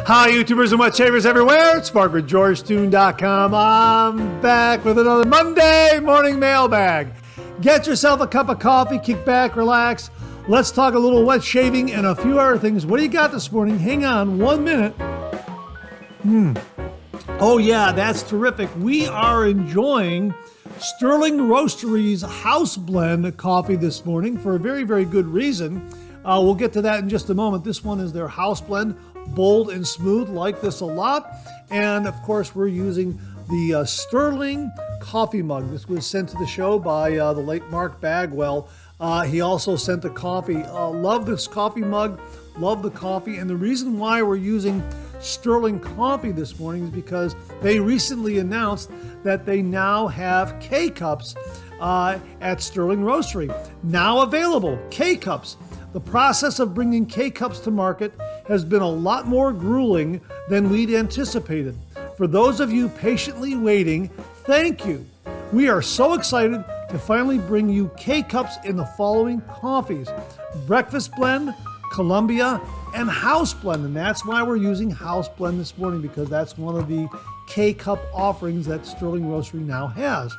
Hi, YouTubers and wet shavers everywhere. It's SparkWithGeorgeToon.com. I'm back with another Monday Morning Mailbag. Get yourself a cup of coffee, kick back, relax. Let's talk a little wet shaving and a few other things. What do you got this morning? Hang on 1 minute. Oh yeah, that's terrific. We are enjoying Sterling Roastery's House Blend coffee this morning for a very, very good reason. We'll get to that in just a moment. This one is their House Blend, bold and smooth, like this a lot. And of course, we're using the Sterling coffee mug. This was sent to the show by the late Mark Bagwell. He also sent the coffee. Love this coffee mug, love the coffee. And the reason why we're using Sterling coffee this morning is because they recently announced that they now have K-Cups at Sterling Roastery. Now available, K-Cups. The process of bringing K-Cups to market has been a lot more grueling than we'd anticipated. For those of you patiently waiting, thank you. We are so excited to finally bring you K-Cups in the following coffees: Breakfast Blend, Columbia, and House Blend. And that's why we're using House Blend this morning, because that's one of the K-Cup offerings that Sterling Roastery now has.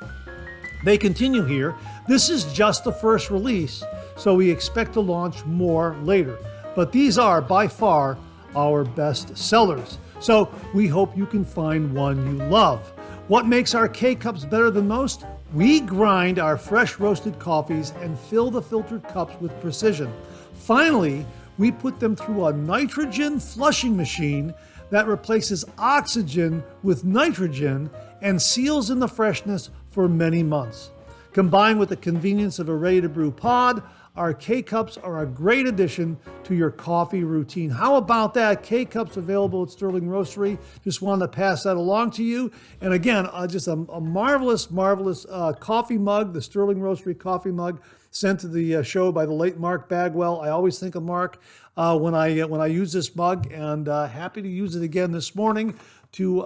They continue here. This is just the first release, so we expect to launch more later. But these are by far our best sellers. So we hope you can find one you love. What makes our K-Cups better than most? We grind our fresh roasted coffees and fill the filtered cups with precision. Finally, we put them through a nitrogen flushing machine that replaces oxygen with nitrogen and seals in the freshness for many months. Combined with the convenience of a ready-to-brew pod, our K-Cups are a great addition to your coffee routine. How about that? K-Cups available at Sterling Roastery. Just wanted to pass that along to you. And again, just a marvelous, marvelous coffee mug, the Sterling Roastery coffee mug, sent to the show by the late Mark Bagwell. I always think of Mark when I use this mug, and happy to use it again this morning to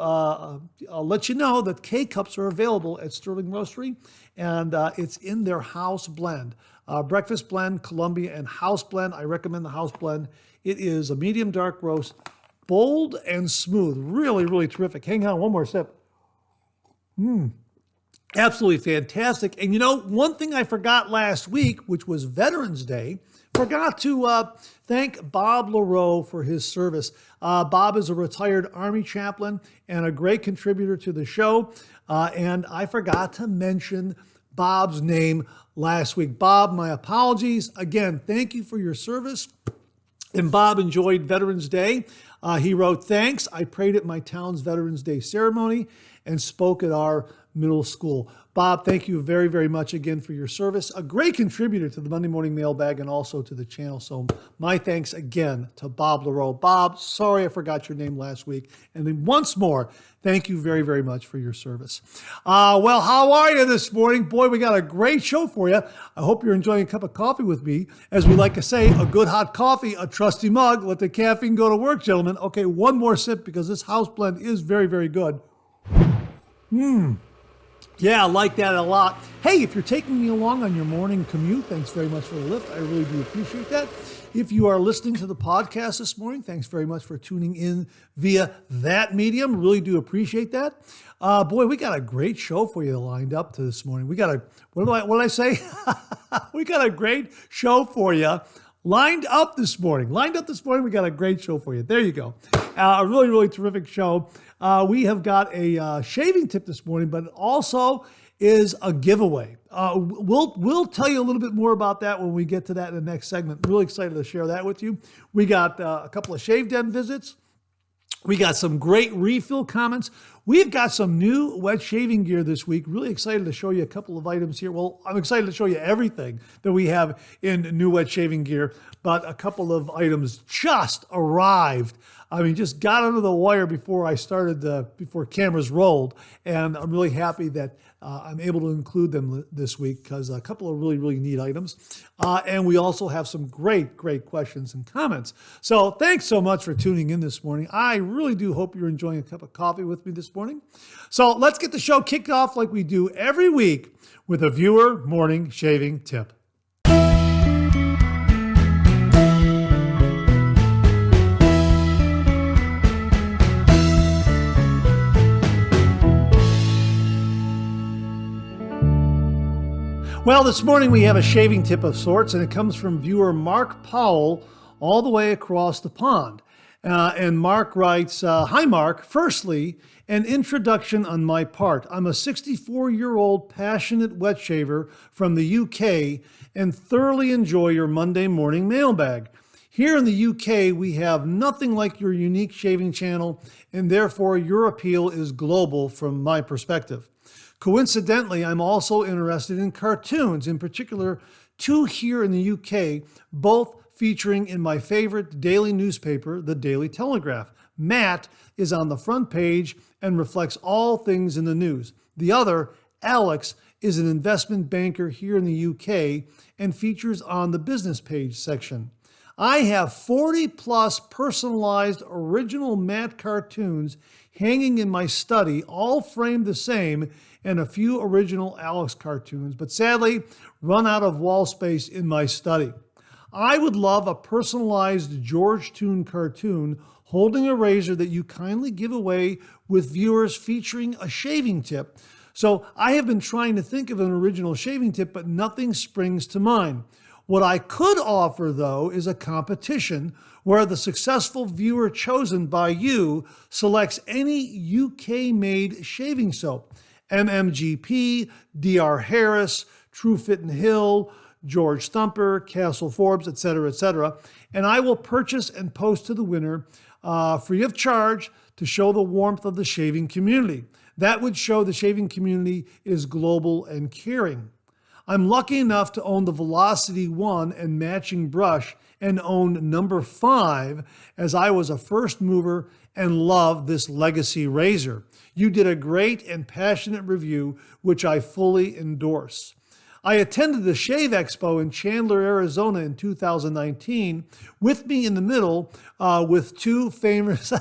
let you know that K-Cups are available at Sterling Roastery, and it's in their House Blend. Breakfast Blend, Columbia, and House Blend. I recommend the House Blend. It is a medium dark roast, bold and smooth. Really, really terrific. Hang on, one more sip. Absolutely fantastic. And you know, one thing I forgot last week, which was Veterans Day, forgot to thank Bob LaRoe for his service. Bob is a retired Army chaplain and a great contributor to the show. And I forgot to mention Bob's name last week. Bob, my apologies. Again, thank you for your service. And Bob enjoyed Veterans Day. He wrote, "Thanks. I prayed at my town's Veterans Day ceremony and spoke at our middle school." Bob, thank you very, very much again for your service. A great contributor to the Monday Morning Mailbag and also to the channel. So my thanks again to Bob LaRoe. Bob, sorry I forgot your name last week. And then once more, thank you very, very much for your service. Well, how are you this morning? Boy, we got a great show for you. I hope you're enjoying a cup of coffee with me. As we like to say, a good hot coffee, a trusty mug. Let the caffeine go to work, gentlemen. Okay, one more sip because this House Blend is very, very good. Yeah, I like that a lot. Hey, if you're taking me along on your morning commute, thanks very much for the lift. I really do appreciate that. If you are listening to the podcast this morning, thanks very much for tuning in via that medium. Really do appreciate that. Boy, we got a great show for you lined up to this morning. We got what did I say? We got a great show for you lined up this morning. We got a great show for you. There you go. A really, really terrific show. We have got a shaving tip this morning, but it also is a giveaway. We'll tell you a little bit more about that when we get to that in the next segment. Really excited to share that with you. We got a couple of shave den visits. We got some great refill comments. We've got some new wet shaving gear this week. Really excited to show you a couple of items here. Well, I'm excited to show you everything that we have in new wet shaving gear, but a couple of items just arrived. I mean, just got under the wire before I started, before cameras rolled, and I'm really happy that I'm able to include them this week because a couple of really, really neat items. And we also have some great, great questions and comments. So thanks so much for tuning in this morning. I really do hope you're enjoying a cup of coffee with me this morning. So let's get the show kicked off like we do every week with a viewer morning shaving tip. Well, this morning we have a shaving tip of sorts, and it comes from viewer Mark Powell all the way across the pond. And Mark writes, Hi Mark, firstly, an introduction on my part. I'm a 64-year-old passionate wet shaver from the UK and thoroughly enjoy your Monday morning mailbag. Here in the UK, we have nothing like your unique shaving channel, and therefore your appeal is global from my perspective. Coincidentally, I'm also interested in cartoons, in particular, two here in the UK, both featuring in my favorite daily newspaper, the Daily Telegraph. Matt is on the front page and reflects all things in the news. The other, Alex, is an investment banker here in the UK and features on the business page section. I have 40 plus personalized original Matt cartoons hanging in my study, all framed the same, and a few original Alex cartoons, but sadly run out of wall space in my study. I would love a personalized George Toon cartoon holding a razor that you kindly give away with viewers featuring a shaving tip. So I have been trying to think of an original shaving tip, but nothing springs to mind. What I could offer, though, is a competition where the successful viewer chosen by you selects any UK-made shaving soap. MMGP, DR Harris, True Fit and Hill, George Thumper, Castle Forbes, etc., etc. And I will purchase and post to the winner free of charge to show the warmth of the shaving community. That would show the shaving community is global and caring. I'm lucky enough to own the Velocity 1 and matching brush and own number 5 as I was a first mover and love this legacy razor. You did a great and passionate review, which I fully endorse. I attended the Shave Expo in Chandler, Arizona in 2019. With me in the middle, with two famous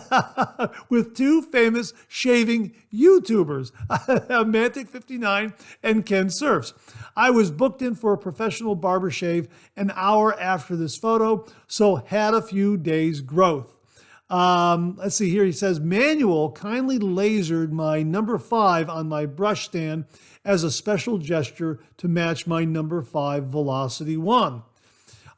shaving YouTubers, Mantic59 and Ken Surfs. I was booked in for a professional barber shave an hour after this photo, so had a few days growth. Let's see here. He says, Manuel kindly lasered my number 5 on my brush stand as a special gesture to match my number 5 Velocity 1.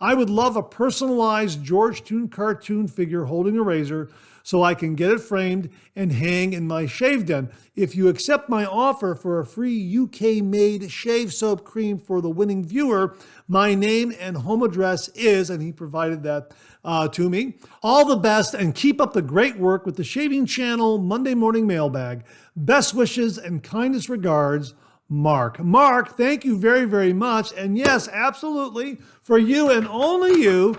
I would love a personalized George Toon cartoon figure holding a razor so I can get it framed and hang in my shave den. If you accept my offer for a free UK-made shave soap cream for the winning viewer, my name and home address is, and he provided that to me. All the best and keep up the great work with the Shaving Channel Monday Morning Mailbag. Best wishes and kindest regards, Mark. Mark, thank you very, very much. And yes, absolutely, for you and only you,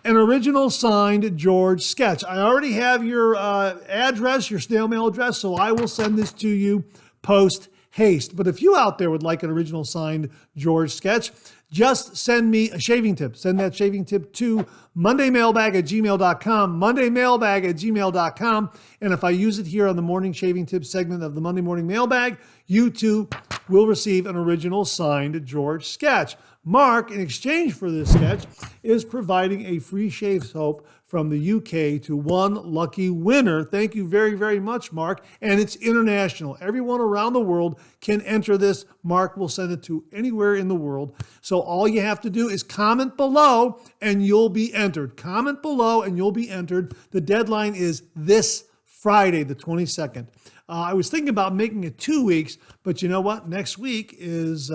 an original signed George sketch. I already have your address, your snail mail address, so I will send this to you post haste. But if you out there would like an original signed George sketch, just send me a shaving tip. Send that shaving tip to mondaymailbag@gmail.com, mondaymailbag@gmail.com. And if I use it here on the morning shaving tip segment of the Monday Morning Mailbag, you too will receive an original signed George sketch. Mark, in exchange for this sketch, is providing a free shave soap from the UK to one lucky winner. Thank you very, very much, Mark. And it's international. Everyone around the world can enter this. Mark will send it to anywhere in the world. So all you have to do is comment below and you'll be entered. Comment below and you'll be entered. The deadline is this Friday, the 22nd. I was thinking about making it 2 weeks, but you know what? Next week is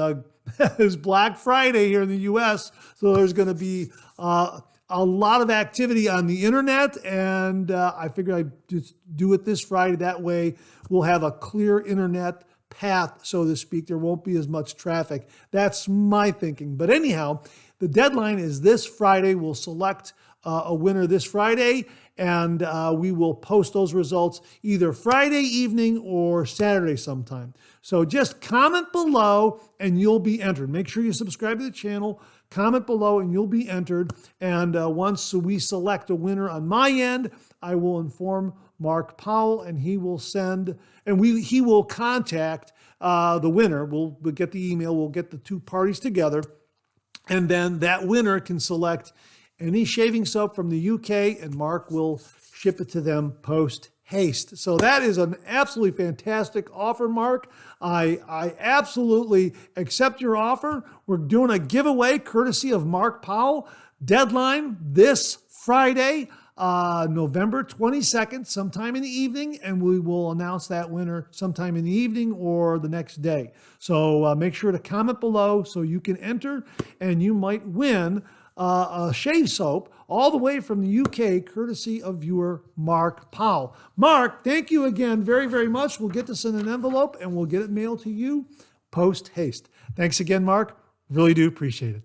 Black Friday here in the U.S., so there's going to be a lot of activity on the internet, and I figured I'd just do it this Friday. That way we'll have a clear internet path, so to speak. There won't be as much traffic. That's my thinking. But anyhow, the deadline is this Friday. We'll select a winner this Friday, and we will post those results either Friday evening or Saturday sometime. So just comment below and you'll be entered. Make sure you subscribe to the channel, comment below and you'll be entered. And once we select a winner on my end, I will inform Mark Powell and he will send, and he will contact the winner. We'll get the email, we'll get the two parties together, and then that winner can select any shaving soap from the UK and Mark will ship it to them post haste. So that is an absolutely fantastic offer, Mark. I absolutely accept your offer. We're doing a giveaway courtesy of Mark Powell. Deadline this Friday, November 22nd, sometime in the evening, and we will announce that winner sometime in the evening or the next day. So make sure to comment below so you can enter, and you might win a shave soap all the way from the UK, courtesy of viewer Mark Powell. Mark, thank you again very, very much. We'll get this in an envelope, and we'll get it mailed to you post haste. Thanks again, Mark. Really do appreciate it.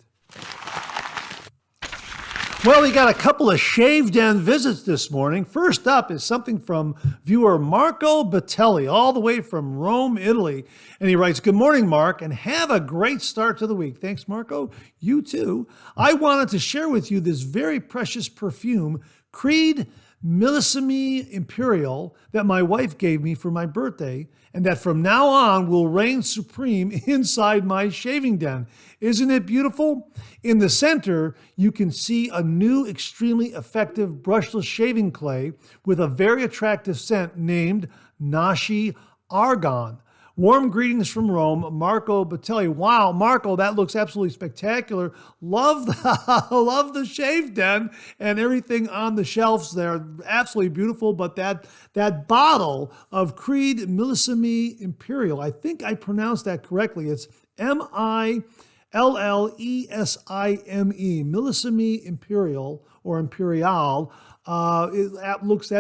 Well, we got a couple of Shave Den visits this morning. First up is something from viewer Marco Batelli, all the way from Rome, Italy. And he writes, "Good morning, Mark, and have a great start to the week." Thanks, Marco. You too. I wanted to share with you this very precious perfume, Creed Millesimi Imperial, that my wife gave me for my birthday, and that from now on will reign supreme inside my shaving den. Isn't it beautiful? In the center, you can see a new extremely effective brushless shaving clay with a very attractive scent named Nashi Argan. Warm greetings from Rome, Marco Batelli. Wow, Marco, that looks absolutely spectacular. Love the shave den and everything on the shelves there. Absolutely beautiful. But that bottle of Creed Millesimi Imperial, I think I pronounced that correctly. It's Millesime, Millesimi Imperial or Imperial. That looks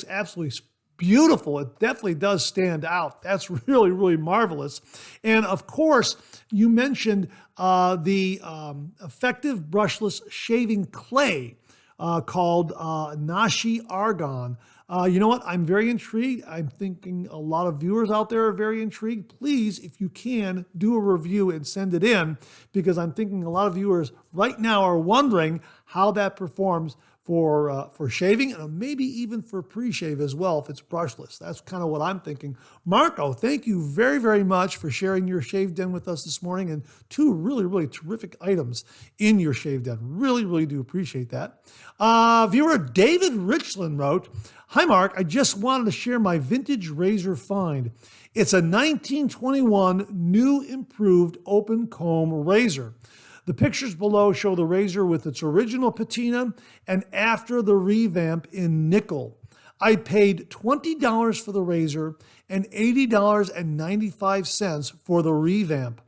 absolutely beautiful. It definitely does stand out. That's really, really marvelous. And of course, you mentioned the effective brushless shaving clay called Nashi Argan. You know what? I'm very intrigued. I'm thinking a lot of viewers out there are very intrigued. Please, if you can, do a review and send it in, because I'm thinking a lot of viewers right now are wondering how that performs for shaving, and maybe even for pre-shave as well if it's brushless. That's kind of what I'm thinking. Marco, thank you very, very much for sharing your shave den with us this morning, and two really, really terrific items in your shave den. Really, really do appreciate that. Viewer David Richland wrote, "Hi Mark, I just wanted to share my vintage razor find. It's a 1921 new improved open comb razor. The pictures below show the razor with its original patina and after the revamp in nickel. I paid $20 for the razor and $80.95 for the revamp.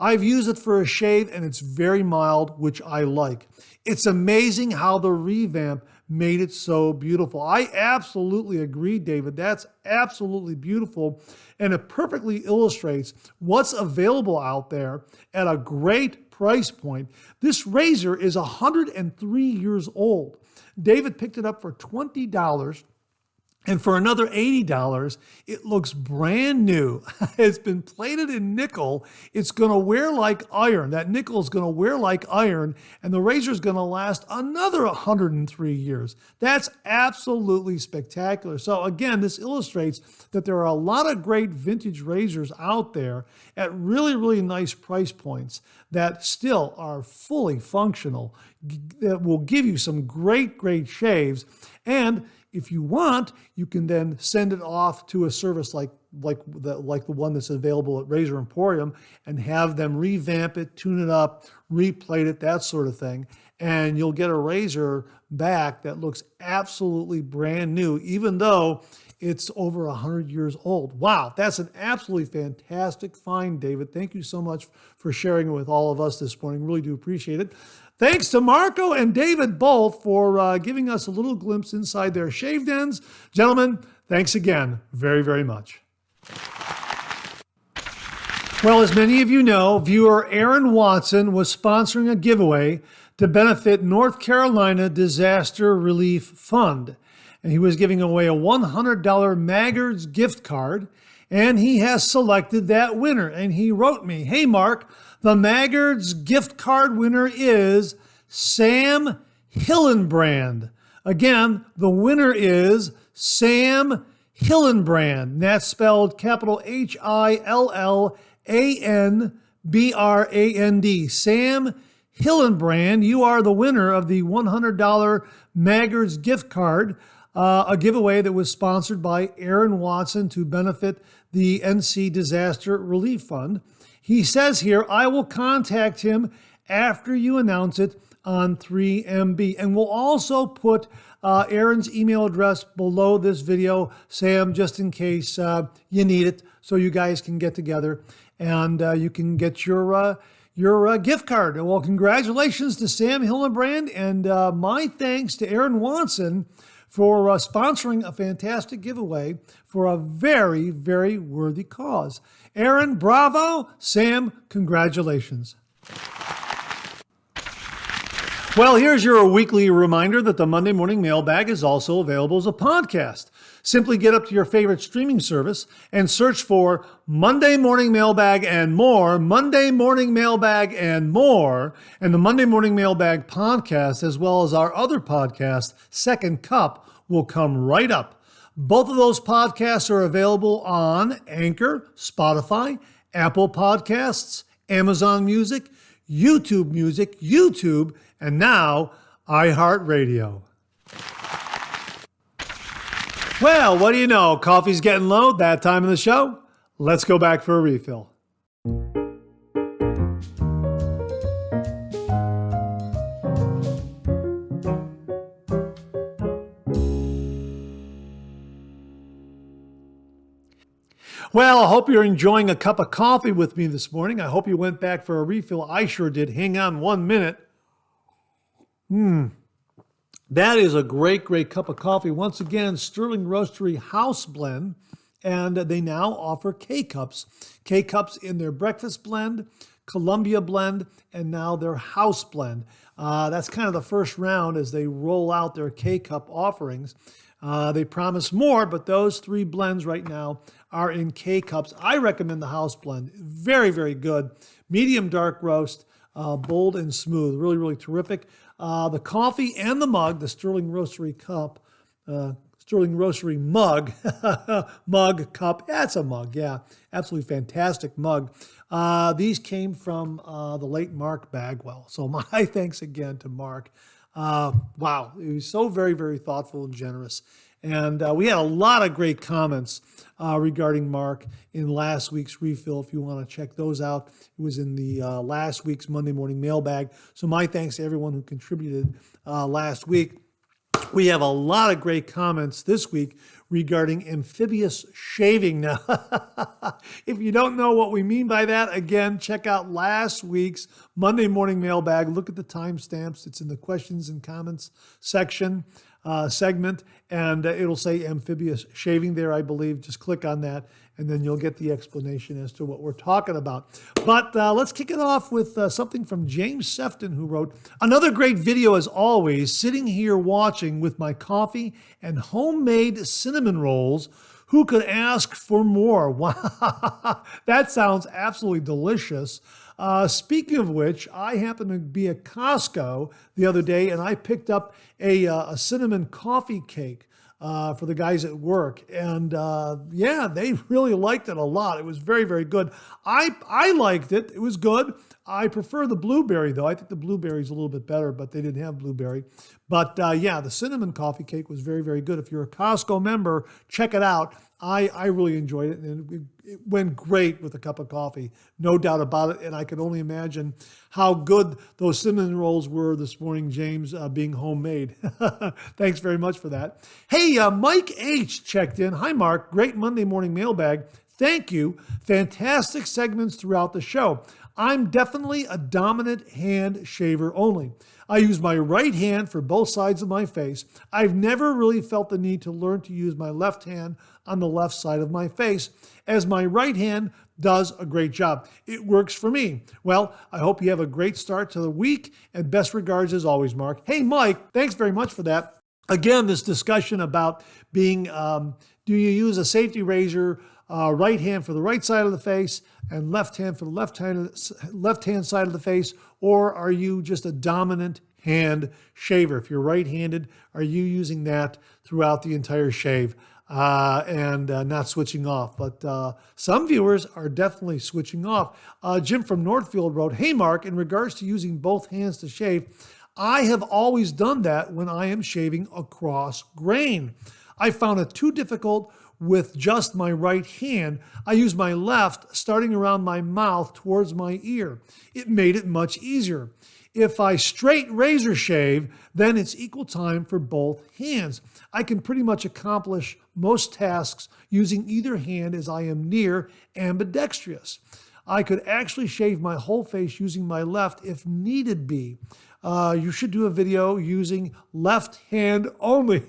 I've used it for a shave and it's very mild, which I like. It's amazing how the revamp made it so beautiful." I absolutely agree, David. That's absolutely beautiful. And it perfectly illustrates what's available out there at a great price point. This razor is 103 years old. David picked it up for $20. And for another $80, it looks brand new. It's been plated in nickel. It's going to wear like iron. That nickel is going to wear like iron, and the razor is going to last another 103 years. That's absolutely spectacular. So again, this illustrates that there are a lot of great vintage razors out there at really, really nice price points that still are fully functional, that will give you some great, great shaves. And if you want, you can then send it off to a service like the one that's available at Razor Emporium and have them revamp it, tune it up, replate it, that sort of thing. And you'll get a razor back that looks absolutely brand new, even though it's over 100 years old. Wow, that's an absolutely fantastic find, David. Thank you so much for sharing it with all of us this morning. Really do appreciate it. Thanks to Marco and David both for giving us a little glimpse inside their shave dens. Gentlemen, thanks again very, very much. Well, as many of you know, viewer Aaron Watson was sponsoring a giveaway to benefit North Carolina Disaster Relief Fund. And he was giving away a $100 Maggard's gift card, and he has selected that winner. And he wrote me, "Hey, Mark, the Maggard's gift card winner is Sam Hillenbrand." Again, the winner is Sam Hillenbrand. And that's spelled capital Hillenbrand. Sam Hillenbrand, you are the winner of the $100 Maggard's gift card. a giveaway that was sponsored by Aaron Watson to benefit the NC Disaster Relief Fund. He says here, I will contact him after you announce it on 3MB. And we'll also put Aaron's email address below this video, Sam, just in case you need it, so you guys can get together and you can get your gift card. Well, congratulations to Sam Hillenbrand, and my thanks to Aaron Watson for sponsoring a fantastic giveaway for a very, very worthy cause. Aaron, bravo. Sam, congratulations. Well, here's your weekly reminder that the Monday Morning Mailbag is also available as a podcast. Simply get up to your favorite streaming service and search for Monday Morning Mailbag and more, Monday Morning Mailbag and more, and the Monday Morning Mailbag podcast, as well as our other podcast, Second Cup, will come right up. Both of those podcasts are available on Anchor, Spotify, Apple Podcasts, Amazon Music, YouTube, and now iHeartRadio. Well, what do you know? Coffee's getting low. That time of the show. Let's go back for a refill. Well, I hope you're enjoying a cup of coffee with me this morning. I hope you went back for a refill. I sure did. Hang on 1 minute. That is a great, great cup of coffee. Once again, Sterling Roastery House Blend, and they now offer K-Cups. K-Cups in their breakfast blend, Columbia blend, and now their house blend. That's kind of the first round as they roll out their K-Cup offerings. They promise more, but those 3 blends right now are in K-Cups. I recommend the house blend. Very, very good. Medium dark roast, bold and smooth. Really, really terrific. The coffee and the mug, the Sterling Roastery cup, Sterling Roastery mug, mug, cup. That's a mug, yeah. Absolutely fantastic mug. These came from the late Mark Bagwell. So my thanks again to Mark. Wow, he was so very, very thoughtful and generous. And we had a lot of great comments regarding Mark in last week's refill. If you want to check those out, it was in the last week's Monday Morning Mailbag. So my thanks to everyone who contributed last week. We have a lot of great comments this week regarding amphibious shaving. Now, if you don't know what we mean by that, again, check out last week's Monday Morning Mailbag. Look at the timestamps. It's in the questions and comments section segment, and it'll say amphibious shaving there, I believe. Just click on that, and then you'll get the explanation as to what we're talking about. But let's kick it off with something from James Sefton, who wrote, another great video as always, sitting here watching with my coffee and homemade cinnamon rolls. Who could ask for more? Wow, that sounds absolutely delicious. Speaking of which, I happened to be at Costco the other day, and I picked up a cinnamon coffee cake for the guys at work. And yeah, they really liked it a lot. It was very, very good. I liked it. It was good. I prefer the blueberry, though. I think the blueberry is a little bit better, but they didn't have blueberry. But yeah, the cinnamon coffee cake was very, very good. If you're a Costco member, check it out. I really enjoyed it, and it went great with a cup of coffee, no doubt about it. And I can only imagine how good those cinnamon rolls were this morning, James, being homemade. Thanks very much for that. Hey, Mike H. checked in. Hi, Mark. Great Monday morning mailbag. Thank you. Fantastic segments throughout the show. I'm definitely a dominant hand shaver only. I use my right hand for both sides of my face. I've never really felt the need to learn to use my left hand on the left side of my face, as my right hand does a great job. It works for me. Well, I hope you have a great start to the week, and best regards as always, Mark. Hey, Mike, thanks very much for that. Again, this discussion about being, do you use a safety razor, right hand for the right side of the face and left hand for the left-hand side of the face, or are you just a dominant hand shaver? If you're right-handed, are you using that throughout the entire shave and not switching off? But some viewers are definitely switching off. Jim from Northfield wrote, hey, Mark, in regards to using both hands to shave, I have always done that when I am shaving across grain. I found it too difficult with just my right hand. I use my left, starting around my mouth towards my ear. It made it much easier. If I straight razor shave, then it's equal time for both hands. I can pretty much accomplish most tasks using either hand as I am near ambidextrous. I could actually shave my whole face using my left if needed be. You should do a video using left hand only.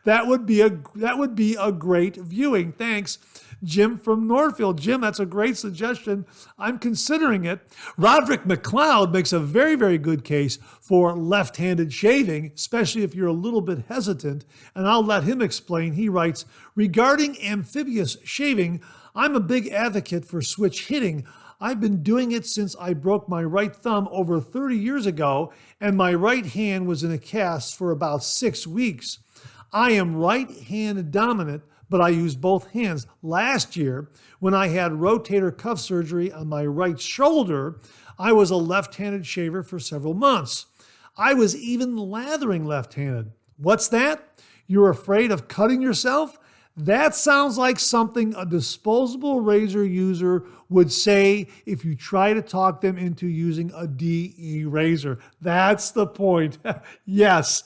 That would be a great viewing. Thanks, Jim from Northfield. Jim, that's a great suggestion. I'm considering it. Roderick McLeod makes a very, very good case for left-handed shaving, especially if you're a little bit hesitant, and I'll let him explain. He writes, regarding amphibious shaving, I'm a big advocate for switch hitting. I've been doing it since I broke my right thumb over 30 years ago, and my right hand was in a cast for about 6 weeks. I am right-hand dominant, but I use both hands. Last year, when I had rotator cuff surgery on my right shoulder, I was a left-handed shaver for several months. I was even lathering left-handed. What's that? You're afraid of cutting yourself? That sounds like something a disposable razor user would say if you try to talk them into using a DE razor. That's the point. Yes,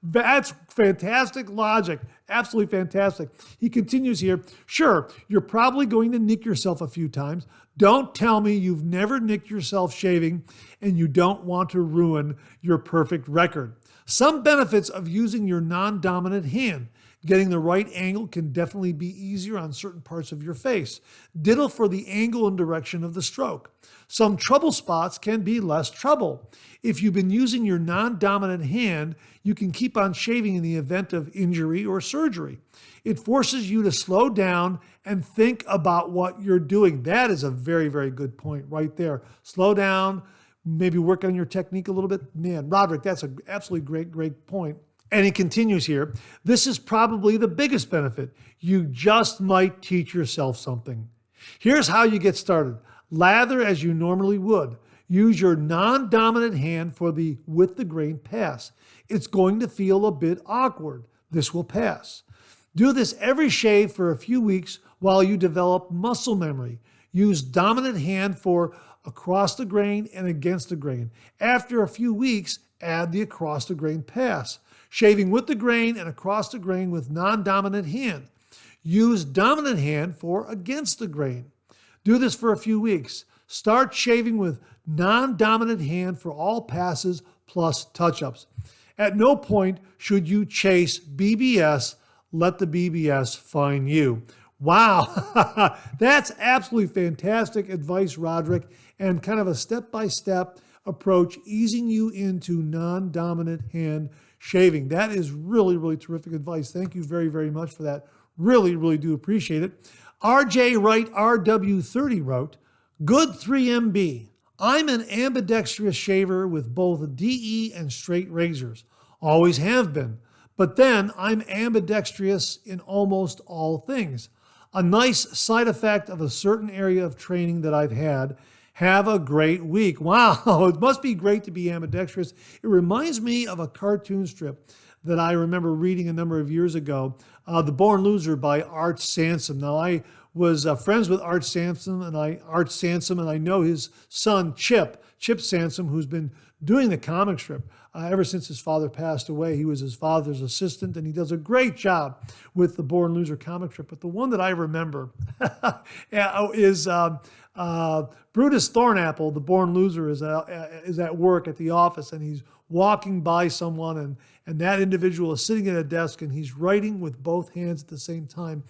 that's fantastic logic. Absolutely fantastic. He continues here. Sure, you're probably going to nick yourself a few times. Don't tell me you've never nicked yourself shaving and you don't want to ruin your perfect record. Some benefits of using your non-dominant hand. Getting the right angle can definitely be easier on certain parts of your face. Ditto for the angle and direction of the stroke. Some trouble spots can be less trouble. If you've been using your non-dominant hand, you can keep on shaving in the event of injury or surgery. It forces you to slow down and think about what you're doing. That is a very, very good point right there. Slow down, maybe work on your technique a little bit. Man, Roderick, that's an absolutely great, great point. And he continues here, this is probably the biggest benefit. You just might teach yourself something. Here's how you get started. Lather as you normally would. Use your non-dominant hand for the with the grain pass. It's going to feel a bit awkward. This will pass. Do this every shave for a few weeks while you develop muscle memory. Use dominant hand for across the grain and against the grain. After a few weeks, add the across the grain pass. Shaving with the grain and across the grain with non-dominant hand. Use dominant hand for against the grain. Do this for a few weeks. Start shaving with non-dominant hand for all passes plus touch-ups. At no point should you chase BBS. Let the BBS find you. Wow, that's absolutely fantastic advice, Roderick, and kind of a step-by-step approach easing you into non-dominant hand shaving. That is really, really terrific advice. Thank you very, very much for that. Really, really do appreciate it. RJ Wright RW30 wrote, good 3MB. I'm an ambidextrous shaver with both DE and straight razors. Always have been. But then I'm ambidextrous in almost all things. A nice side effect of a certain area of training that I've had. Have a great week. Wow, it must be great to be ambidextrous. It reminds me of a cartoon strip that I remember reading a number of years ago, The Born Loser by Art Sansom. Now, I was friends with Art Sansom, and I know his son, Chip Sansom, who's been doing the comic strip ever since his father passed away. He was his father's assistant, and he does a great job with the Born Loser comic strip. But the one that I remember is Brutus Thornapple, the Born Loser, is at work at the office, and he's walking by someone, and that individual is sitting at a desk, and he's writing with both hands at the same time.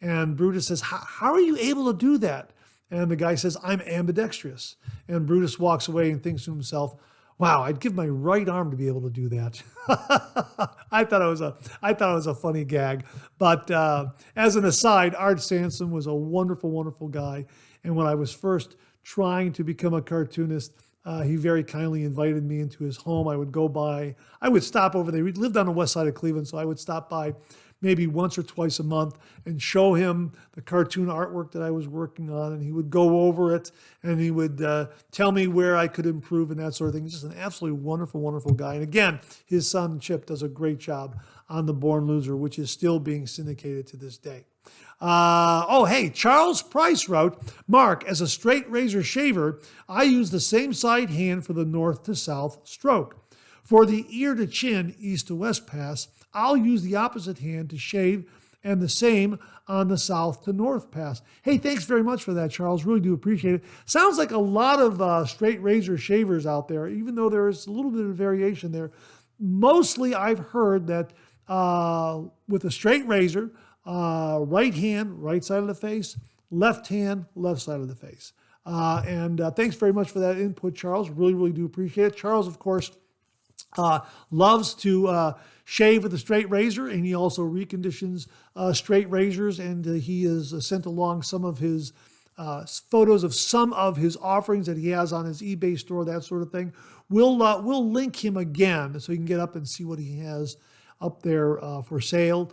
And Brutus says, how are you able to do that? And the guy says, I'm ambidextrous. And Brutus walks away and thinks to himself, wow, I'd give my right arm to be able to do that. I thought it was a funny gag. But as an aside, Art Sansom was a wonderful, wonderful guy. And when I was first trying to become a cartoonist, He very kindly invited me into his home. I would stop over there. We lived on the west side of Cleveland, so I would stop by maybe once or twice a month and show him the cartoon artwork that I was working on. And he would go over it and he would tell me where I could improve and that sort of thing. He's just an absolutely wonderful, wonderful guy. And again, his son Chip does a great job on The Born Loser, which is still being syndicated to this day. Hey, Charles Preiss wrote, Mark, as a straight razor shaver, I use the same side hand for the north to south stroke. For the ear to chin, east to west pass, I'll use the opposite hand to shave and the same on the south to north pass. Hey, thanks very much for that, Charles. Really do appreciate it. Sounds like a lot of straight razor shavers out there, even though there is a little bit of variation there. Mostly I've heard that with a straight razor, right hand, right side of the face, left hand, left side of the face. Thanks very much for that input, Charles. Really, really do appreciate it. Charles, of course, loves to shave with a straight razor, and he also reconditions straight razors, and he has sent along some of his photos of some of his offerings that he has on his eBay store, that sort of thing. We'll link him again so you can get up and see what he has up there for sale,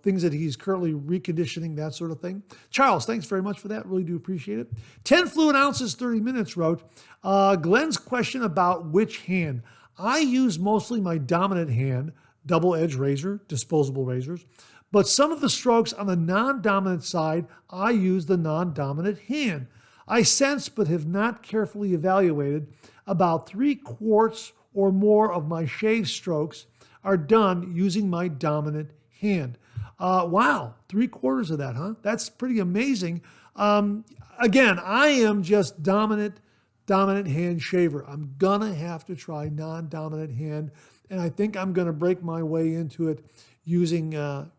things that he's currently reconditioning, that sort of thing. Charles, thanks very much for that. Really do appreciate it. 10 fluid ounces, 30 minutes wrote, Glenn's question about which hand. I use mostly my dominant hand, double-edged razor, disposable razors, but some of the strokes on the non-dominant side, I use the non-dominant hand. I sense, but have not carefully evaluated, about 3/4 or more of my shave strokes are done using my dominant hand. Wow, 3/4 of that, huh? That's pretty amazing. Again, I am just dominant hand shaver. I'm gonna have to try non-dominant hand, and I think I'm gonna break my way into it using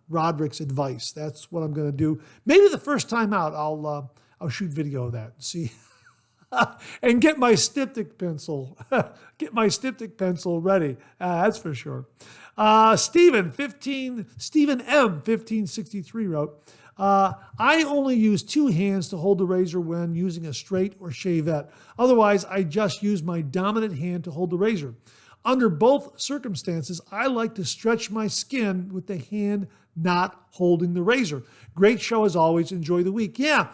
Roderick's advice. That's what I'm gonna do. Maybe the first time out, I'll shoot video of that and see, and get my styptic pencil, ready. That's for sure. Stephen M 1563 wrote, I only use two hands to hold the razor when using a straight or shavette. Otherwise, I just use my dominant hand to hold the razor. Under both circumstances, I like to stretch my skin with the hand not holding the razor. Great show as always. Enjoy the week. Yeah,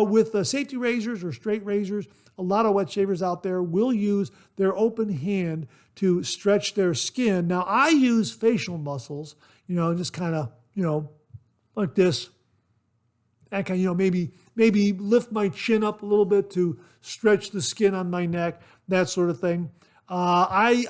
with safety razors or straight razors, a lot of wet shavers out there will use their open hand to stretch their skin. Now, I use facial muscles, just kind of, like this. I can, maybe lift my chin up a little bit to stretch the skin on my neck, that sort of thing. My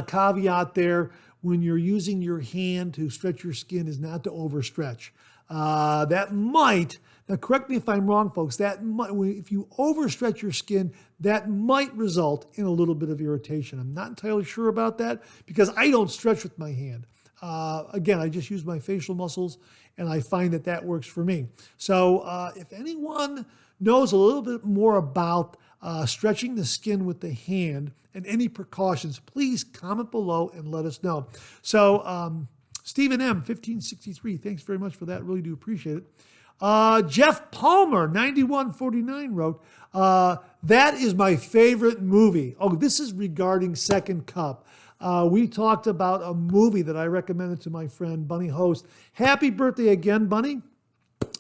caveat there when you're using your hand to stretch your skin is not to overstretch. That might, now correct me if I'm wrong, folks, if you overstretch your skin, that might result in a little bit of irritation. I'm not entirely sure about that because I don't stretch with my hand. Again, I just use my facial muscles, and I find that works for me. So if anyone knows a little bit more about stretching the skin with the hand and any precautions, please comment below and let us know. So Stephen M 1563, thanks very much for that. Really do appreciate it. Jeff Palmer 9149 wrote, that is my favorite movie. Oh, this is regarding Second Cup. We talked about a movie that I recommended to my friend Bunny Host. Happy birthday again, Bunny.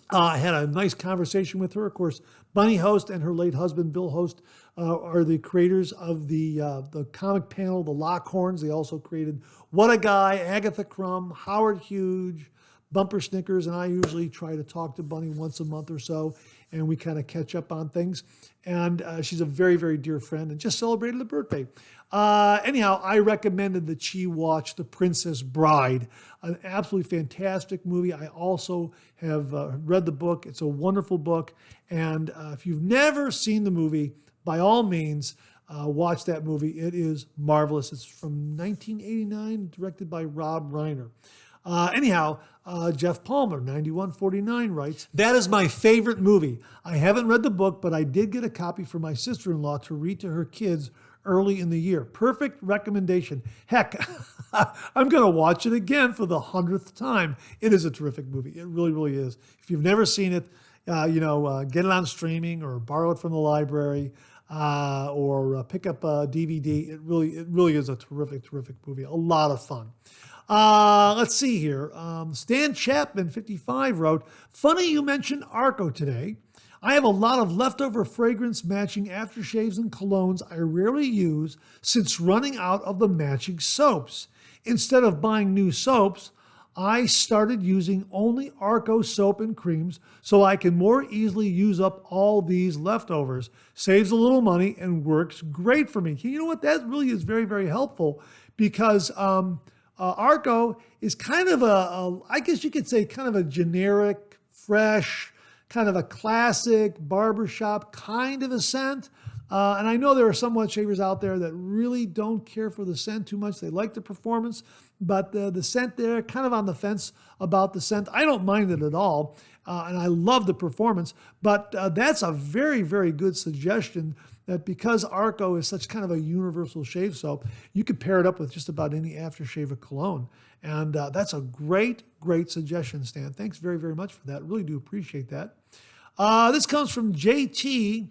I had a nice conversation with her. Of course, Bunny Host and her late husband, Bill Host, are the creators of the comic panel, The Lockhorns. They also created What a Guy, Agatha Crumb, Howard Hughes, Bumper Snickers, and I usually try to talk to Bunny once a month or so, and we kind of catch up on things. And she's a very, very dear friend and just celebrated a birthday. Anyhow, I recommended that she watch The Princess Bride, an absolutely fantastic movie. I also have read the book. It's a wonderful book. And if you've never seen the movie, by all means, watch that movie. It is marvelous. It's from 1989, directed by Rob Reiner. Jeff Palmer, 9149, writes, that is my favorite movie. I haven't read the book, but I did get a copy for my sister-in-law to read to her kids early in the year. Perfect recommendation. Heck, I'm going to watch it again for the 100th time. It is a terrific movie. It really, really is. If you've never seen it, get it on streaming or borrow it from the library. or pick up a DVD. It really is a terrific movie. A lot of fun. Let's see here. Stan Chapman, 55, wrote, "Funny you mentioned Arco today. I have a lot of leftover fragrance matching aftershaves and colognes I rarely use since running out of the matching soaps. Instead of buying new soaps, I started using only Arco soap and creams so I can more easily use up all these leftovers. Saves a little money and works great for me." You know what? That really is very helpful because Arco is kind of I guess you could say kind of a generic, fresh, kind of a classic barbershop kind of a scent. And I know there are some wet shavers out there that really don't care for the scent too much. They like the performance, but the scent, they're kind of on the fence about the scent. I don't mind it at all, and I love the performance, but that's a very good suggestion that because Arco is such kind of a universal shave soap, you could pair it up with just about any aftershave or cologne. And that's a great suggestion, Stan. Thanks very much for that. Really do appreciate that. This comes from JT,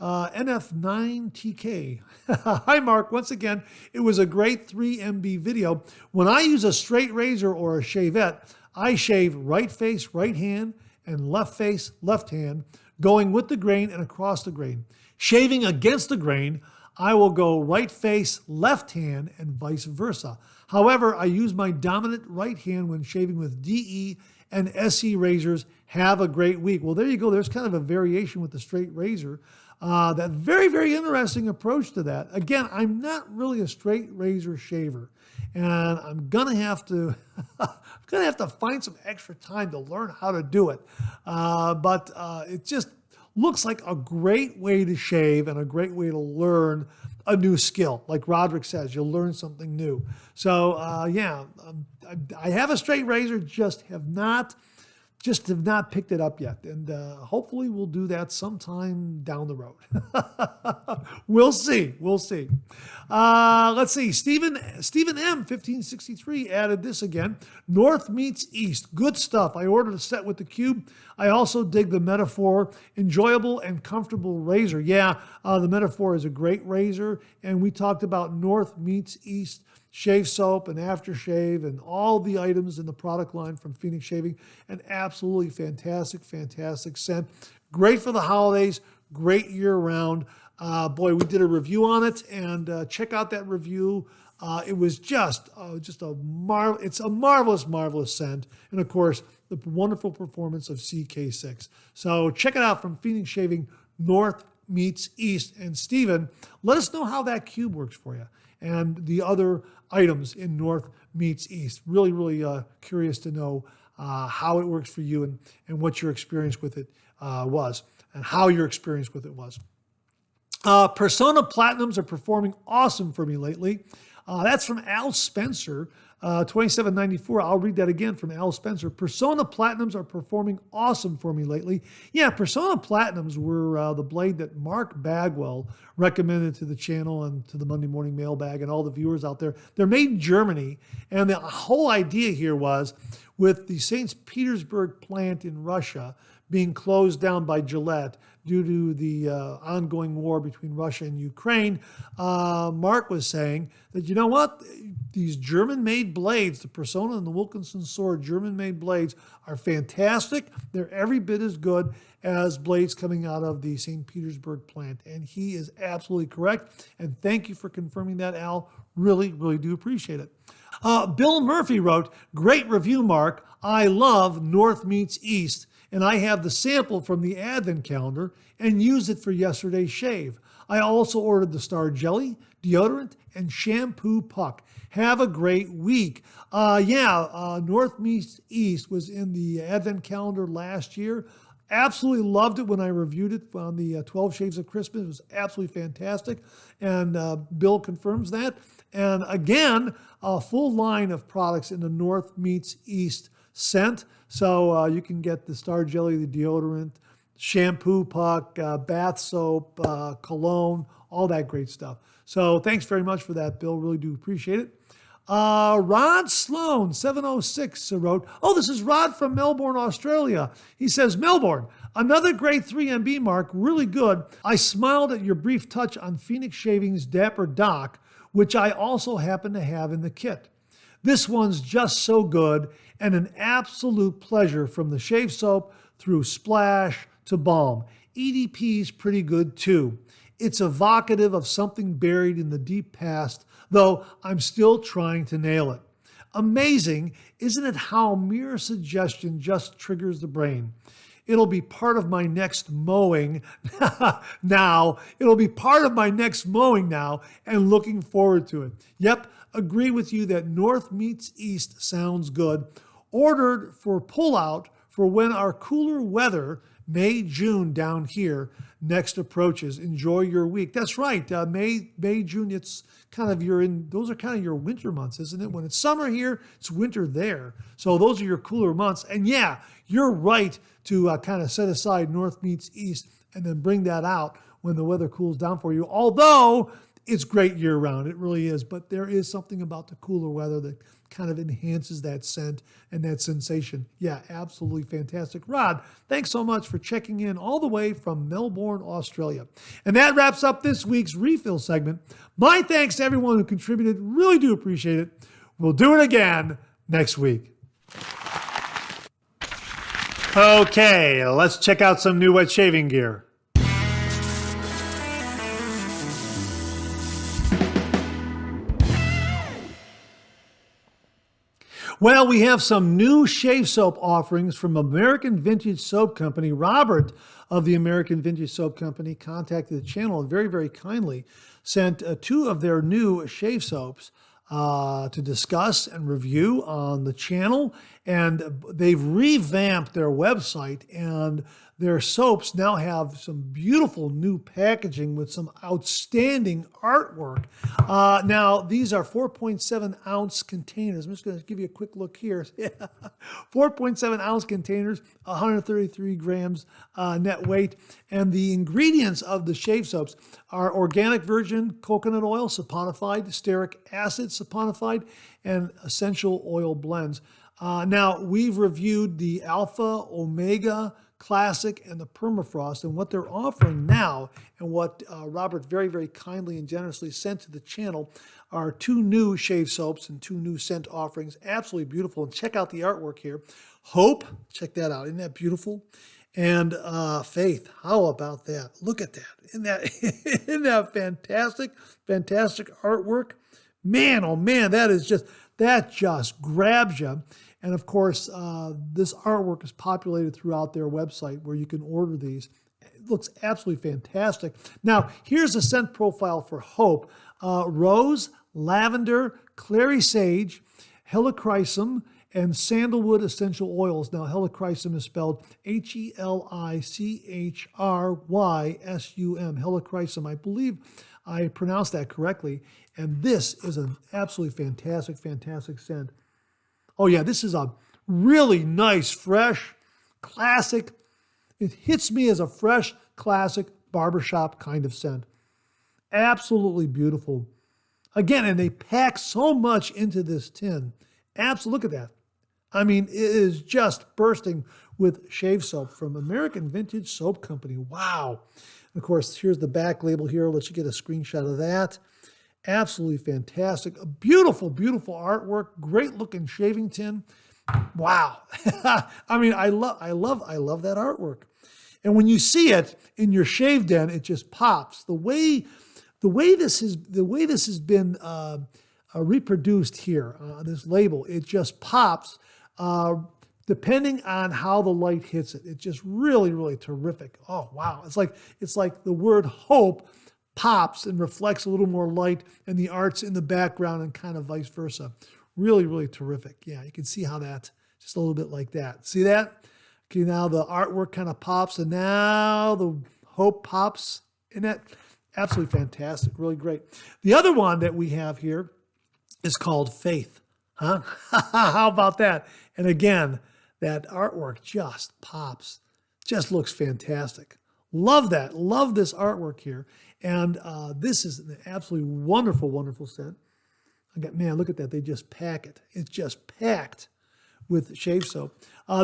NF9TK. Hi, Mark. Once again, it was a great 3MB video. When I use a straight razor or a shavette, I shave right face, right hand, and left face, left hand, going with the grain and across the grain. Shaving against the grain, I will go right face, left hand, and vice versa. However, I use my dominant right hand when shaving with DE and SE razors. Have a great week. Well, there you go. There's kind of a variation with the straight razor. That very interesting approach to that. Again, I'm not really a straight razor shaver, and I'm gonna have to find some extra time to learn how to do it. But it just looks like a great way to shave and a great way to learn a new skill. Like Roderick says, you'll learn something new. So I have a straight razor, just have not picked it up yet. And hopefully we'll do that sometime down the road. We'll see. Let's see. Stephen M, 1563, added this again. North meets East. Good stuff. I ordered a set with the cube. I also dig the Metaphor. Enjoyable and comfortable razor. Yeah, the Metaphor is a great razor. And we talked about North meets East shave soap and aftershave and all the items in the product line from Phoenix Shaving. An absolutely fantastic scent. Great for the holidays, great year round. Boy, we did a review on it, and check out that review. It was just a marvelous scent. And of course, the wonderful performance of CK6. So check it out from Phoenix Shaving, North meets East. And Stephen, let us know how that cube works for you and the other items in North meets East. Really curious to know how it works for you and what your experience with it was and how your experience with it was. Persona Platinums are performing awesome for me lately. That's from Al Spencer, 2794. I'll read that again from Al Spencer. Persona Platinums are performing awesome for me lately. Yeah, Persona Platinums were the blade that Mark Bagwell recommended to the channel and to the Monday Morning Mailbag and all the viewers out there. They're made in Germany, and the whole idea here was with the St. Petersburg plant in Russia being closed down by Gillette due to the ongoing war between Russia and Ukraine, Mark was saying that, you know what, these German-made blades, the Persona and the Wilkinson Sword German-made blades are fantastic. They're every bit as good as blades coming out of the St. Petersburg plant. And he is absolutely correct. And thank you for confirming that, Al. Really do appreciate it. Bill Murphy wrote, "Great review, Mark. I love North meets East, and I have the sample from the Advent calendar and used it for yesterday's shave. I also ordered the Star Jelly, deodorant, and shampoo puck. Have a great week." North meets East was in the Advent calendar last year. Absolutely loved it when I reviewed it on the 12 Shades of Christmas. It was absolutely fantastic. And Bill confirms that. And again, a full line of products in the North meets East scent. So you can get the Star Jelly, the deodorant, shampoo puck, bath soap, cologne, all that great stuff. So thanks very much for that, Bill. Really do appreciate it. Rod Sloan, 706, wrote, "Oh, this is Rod from Melbourne, Australia." He says, "Melbourne, Another great 3MB, Mark, really good. I smiled at your brief touch on Phoenix Shaving's Dapper Doc, which I also happen to have in the kit. This one's just so good and an absolute pleasure from the shave soap through splash to balm. EDP's pretty good too. It's evocative of something buried in the deep past, though I'm still trying to nail it. Amazing, isn't it, how mere suggestion just triggers the brain? It'll be part of my next mowing now. It'll be part of my next mowing now, and looking forward to it. Yep, agree with you that North meets East sounds good. Ordered for pullout for when our cooler weather, May, June down here, next approaches. Enjoy your week. That's right. May, June, it's kind of those are kind of your winter months, isn't it? When it's summer here, it's winter there. So those are your cooler months. And yeah, you're right to kind of set aside North meets East and then bring that out when the weather cools down for you. Although it's great year round, it really is. But there is something about the cooler weather that kind of enhances that scent and that sensation. Yeah, absolutely fantastic. Rod, thanks so much for checking in all the way from Melbourne, Australia. And that wraps up this week's refill segment. My thanks to everyone who contributed. Really do appreciate it. We'll do it again next week. Okay, let's check out some new wet shaving gear. Well, we have some new shave soap offerings from American Vintage Soap Company. Robert of the American Vintage Soap Company contacted the channel and very, very kindly sent two of their new shave soaps to discuss and review on the channel. And they've revamped their website, and their soaps now have some beautiful new packaging with some outstanding artwork. Now, these are 4.7 ounce containers. I'm just going to give you a quick look here. 4.7 ounce containers, 133 grams net weight. And the ingredients of the shave soaps are organic virgin coconut oil, saponified, stearic acid, saponified, and essential oil blends. Now, we've reviewed the Alpha, Omega, Classic, and the Permafrost, and what they're offering now, and what Robert very, very kindly and generously sent to the channel, are two new shave soaps and two new scent offerings. Absolutely beautiful. And check out the artwork here. Hope, check that out. Isn't that beautiful? And Faith, how about that? Look at that. Isn't that fantastic? Fantastic artwork. Man, oh man, that just grabs you. And of course, this artwork is populated throughout their website where you can order these. It looks absolutely fantastic. Now, here's a scent profile for Hope. Rose, lavender, clary sage, helichrysum, and sandalwood essential oils. Now, helichrysum is spelled Helichrysum. Helichrysum. I believe I pronounced that correctly. And this is an absolutely fantastic, fantastic scent. Oh yeah, this is a really nice, fresh, classic. It hits me as a fresh, classic barbershop kind of scent. Absolutely beautiful. Again, and they pack so much into this tin. Look at that. I mean, it is just bursting with shave soap from American Vintage Soap Company. Wow. And of course, here's the back label here. Let's get a screenshot of that. Absolutely fantastic. A beautiful, beautiful artwork. Great looking shaving tin. Wow. I mean, I love that artwork. And when you see it in your shave den, it just pops. The way this has been reproduced here on this label, it just pops depending on how the light hits it. It's just really, really terrific. Oh wow. It's like the word hope pops and reflects a little more light, and the art's in the background, and kind of vice versa. Really, really terrific. Yeah, you can see how that, just a little bit like that. See that? Okay, now the artwork kind of pops, and now the hope pops in that. Absolutely fantastic. Really great. The other one that we have here is called Faith. Huh? How about that? And again, that artwork just pops. Just looks fantastic. Love that. Love this artwork here. And this is an absolutely wonderful, wonderful scent. Man, look at that. They just pack it. It's just packed with shave soap.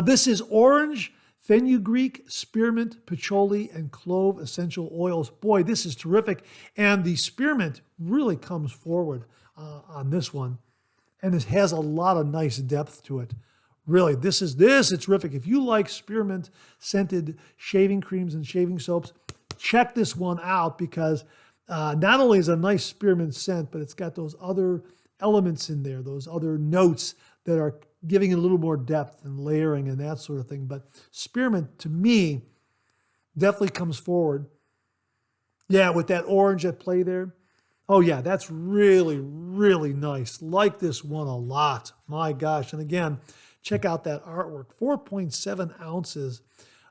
This is Orange fenugreek, spearmint, patchouli, and clove essential oils. Boy, this is terrific. And the spearmint really comes forward on this one. And it has a lot of nice depth to it. Really, this is terrific. If you like spearmint scented shaving creams and shaving soaps, check this one out because not only is it a nice spearmint scent, but it's got those other elements in there, those other notes that are giving it a little more depth and layering and that sort of thing. But spearmint, to me, definitely comes forward. Yeah, with that orange at play there. Oh yeah, that's really, really nice. Like this one a lot. My gosh. And again, check out that artwork. 4.7 ounces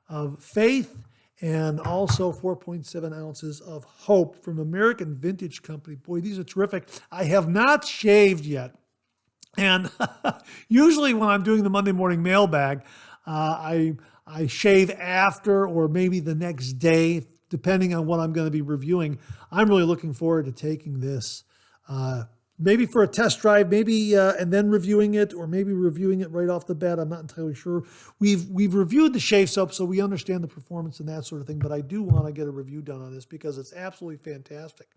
of faith and also 4.7 ounces of hope from American Vintage Company. Boy, these are terrific. I have not shaved yet. And usually when I'm doing the Monday Morning Mailbag, I shave after or maybe the next day, depending on what I'm going to be reviewing. I'm really looking forward to taking this, maybe for a test drive, maybe and then reviewing it, or maybe reviewing it right off the bat. I'm not entirely sure. We've reviewed the shave soap, so we understand the performance and that sort of thing. But I do want to get a review done on this because it's absolutely fantastic.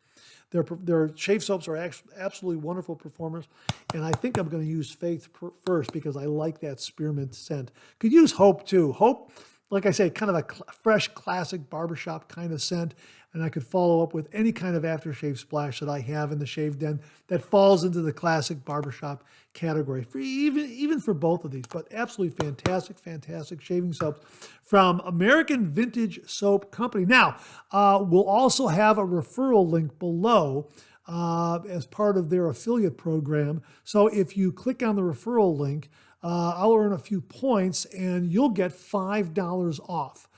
Their shave soaps are absolutely wonderful performers, and I think I'm going to use Faith first because I like that spearmint scent. Could use Hope too. Hope, like I say, kind of a fresh, classic barbershop kind of scent, and I could follow up with any kind of aftershave splash that I have in the shave den that falls into the classic barbershop category, for even for both of these. But absolutely fantastic shaving soaps from American Vintage Soap Company. Now, we'll also have a referral link below as part of their affiliate program. So if you click on the referral link, I'll earn a few points and you'll get $5 off.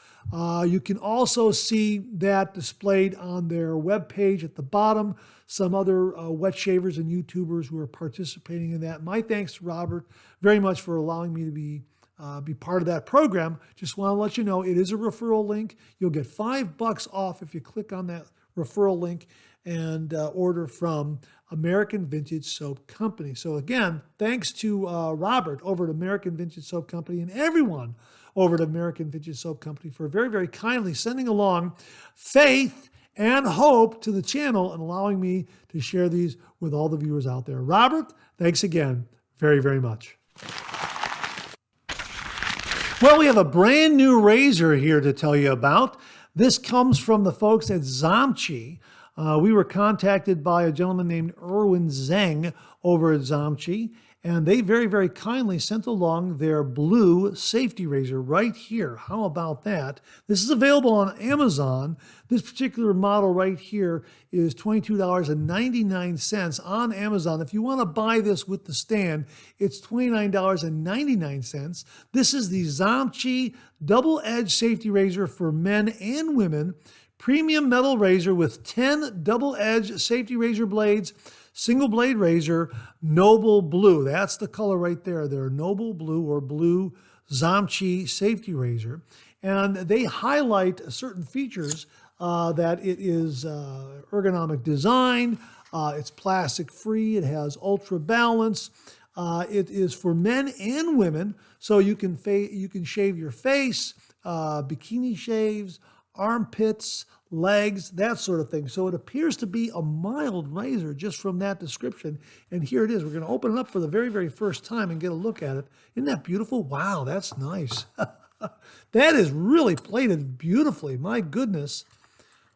You can also see that displayed on their webpage at the bottom. Some other wet shavers and YouTubers who are participating in that. My thanks to Robert very much for allowing me to be part of that program. Just want to let you know it is a referral link. You'll get $5 off if you click on that referral link and order from American Vintage Soap Company. So again, thanks to Robert over at American Vintage Soap Company and everyone over at American Vintage Soap Company for very, very kindly sending along faith and hope to the channel and allowing me to share these with all the viewers out there. Robert, thanks again very, very much. Well, we have a brand new razor here to tell you about. This comes from the folks at Zomchi. We were contacted by a gentleman named Erwin Zeng over at Zomchi, and they very, very kindly sent along their blue safety razor right here. How about that? This is available on Amazon. This particular model right here is $22.99 on Amazon. If you want to buy this with the stand, it's $29.99. This is the Zomchi double-edged safety razor for men and women. Premium metal razor with 10 double-edged safety razor blades, single blade razor, Noble Blue. That's the color right there. They're Noble Blue or Blue Zomchi safety razor. And they highlight certain features that it is ergonomic design, it's plastic free, it has ultra balance, it is for men and women, so you can shave your face, bikini shaves, armpits, legs, that sort of thing. So it appears to be a mild razor just from that description. And here it is. We're going to open it up for the very, very first time and get a look at it. Isn't that beautiful? Wow, that's nice. That is really plated beautifully. My goodness.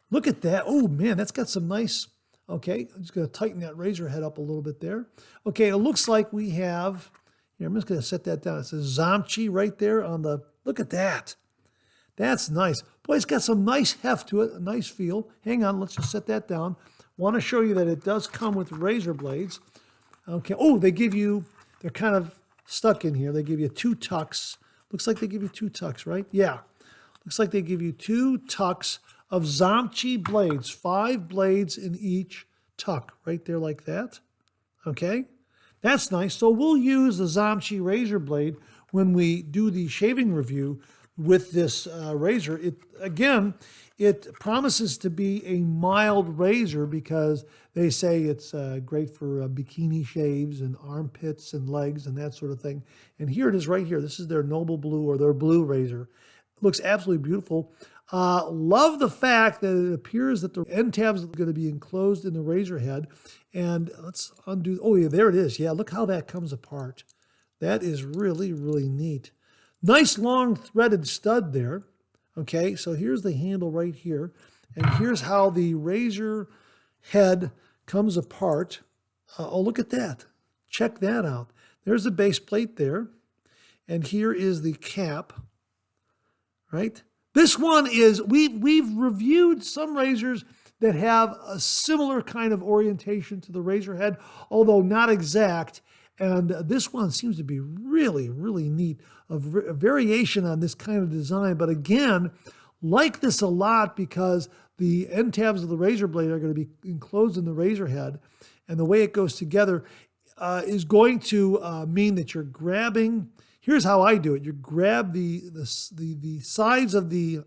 Look at that. Oh, man, that's got some nice... Okay, I'm just going to tighten that razor head up a little bit there. Okay, it looks like we have... Here, I'm just going to set that down. It says Zomchi right there on the... Look at that. That's nice. Boy, it's got some nice heft to it, a nice feel. Hang on, let's just set that down. Want to show you that it does come with razor blades. Okay. Oh, they give you, they're kind of stuck in here. They give you 2 tucks. Looks like they give you 2 tucks, right? Yeah. Looks like they give you 2 tucks of Zomchi blades, 5 blades in each tuck, right there like that. Okay. That's nice. So we'll use the Zomchi razor blade when we do the shaving review with this razor. It promises to be a mild razor because they say it's great for bikini shaves and armpits and legs and that sort of thing. And here it is right here. This is their Noble Blue or their blue razor. Looks absolutely beautiful. Love the fact that it appears that the end tabs are going to be enclosed in the razor head. And let's undo. Oh, yeah, there it is. Yeah, look how that comes apart. That is really, really neat. Nice long threaded stud there. Okay, so here's the handle right here. And here's how the razor head comes apart. Oh, look at that. Check that out. There's the base plate there. And here is the cap, right? This one is, we've reviewed some razors that have a similar kind of orientation to the razor head, although not exact. And this one seems to be really, really neat. A variation on this kind of design. But again, like this a lot because the end tabs of the razor blade are going to be enclosed in the razor head. And the way it goes together is going to mean that you're grabbing. Here's how I do it. You grab the sides of the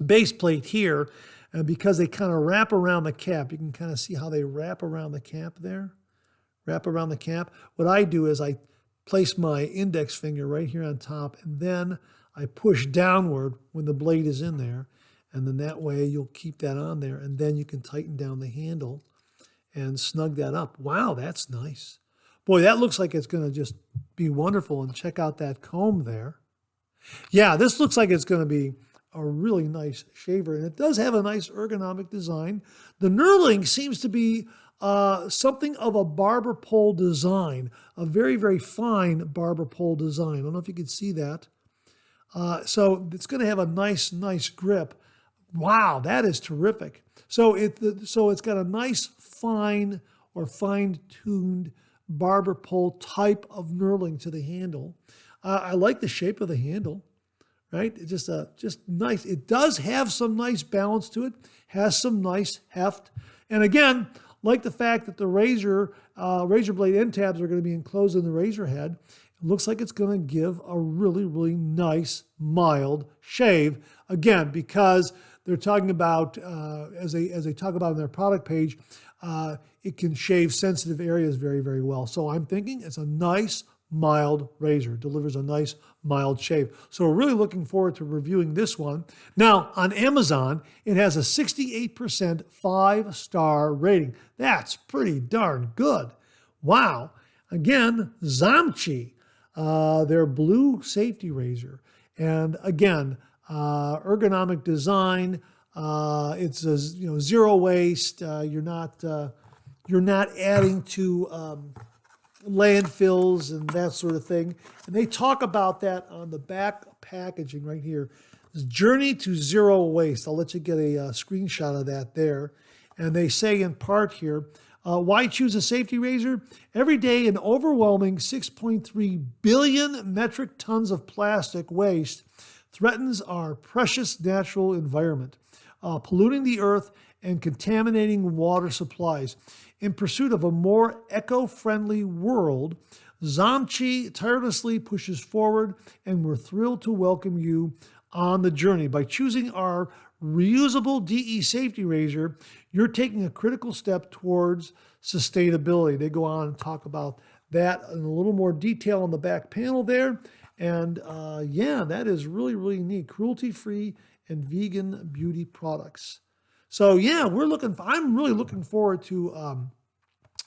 base plate here, and because they kind of wrap around the cap, you can kind of see how they wrap around the cap there. Wrap around the cap. What I do is I place my index finger right here on top, and then I push downward when the blade is in there, and then that way you'll keep that on there, and then you can tighten down the handle and snug that up. Wow, that's nice. Boy, that looks like it's going to just be wonderful. And check out that comb there. Yeah, this looks like it's going to be a really nice shaver. And it does have a nice ergonomic design. The knurling seems to be something of a barber pole design, a very, very fine barber pole design. I don't know if you can see that. So it's going to have a nice, nice grip. Wow, that is terrific. So it's got a nice fine or fine-tuned barber pole type of knurling to the handle. I like the shape of the handle, right? It's just nice. It does have some nice balance to it, has some nice heft. And again, like the fact that the razor blade end tabs are going to be enclosed in the razor head, it looks like it's going to give a really, really nice, mild shave. Again, because they're talking about, as they talk about on their product page, it can shave sensitive areas very, very well. So I'm thinking it's a nice, mild razor. Delivers a nice, mild shave. So we're really looking forward to reviewing this one. Now, on Amazon, it has a 68% 5-star rating. That's pretty darn good. Wow. Again, Zomchi, their blue safety razor. And again, ergonomic design. It's a zero waste. You're not adding to landfills and that sort of thing. And they talk about that on the back packaging right here. This journey to zero waste. I'll let you get a screenshot of that there. And they say in part here, why choose a safety razor? Every day, an overwhelming 6.3 billion metric tons of plastic waste threatens our precious natural environment, polluting the earth and contaminating water supplies. In pursuit of a more eco-friendly world, Zomchi tirelessly pushes forward, and we're thrilled to welcome you on the journey. By choosing our reusable DE safety razor, you're taking a critical step towards sustainability. They go on and talk about that in a little more detail on the back panel there. And yeah, that is really, really neat. Cruelty-free and vegan beauty products. So yeah, I'm really looking forward to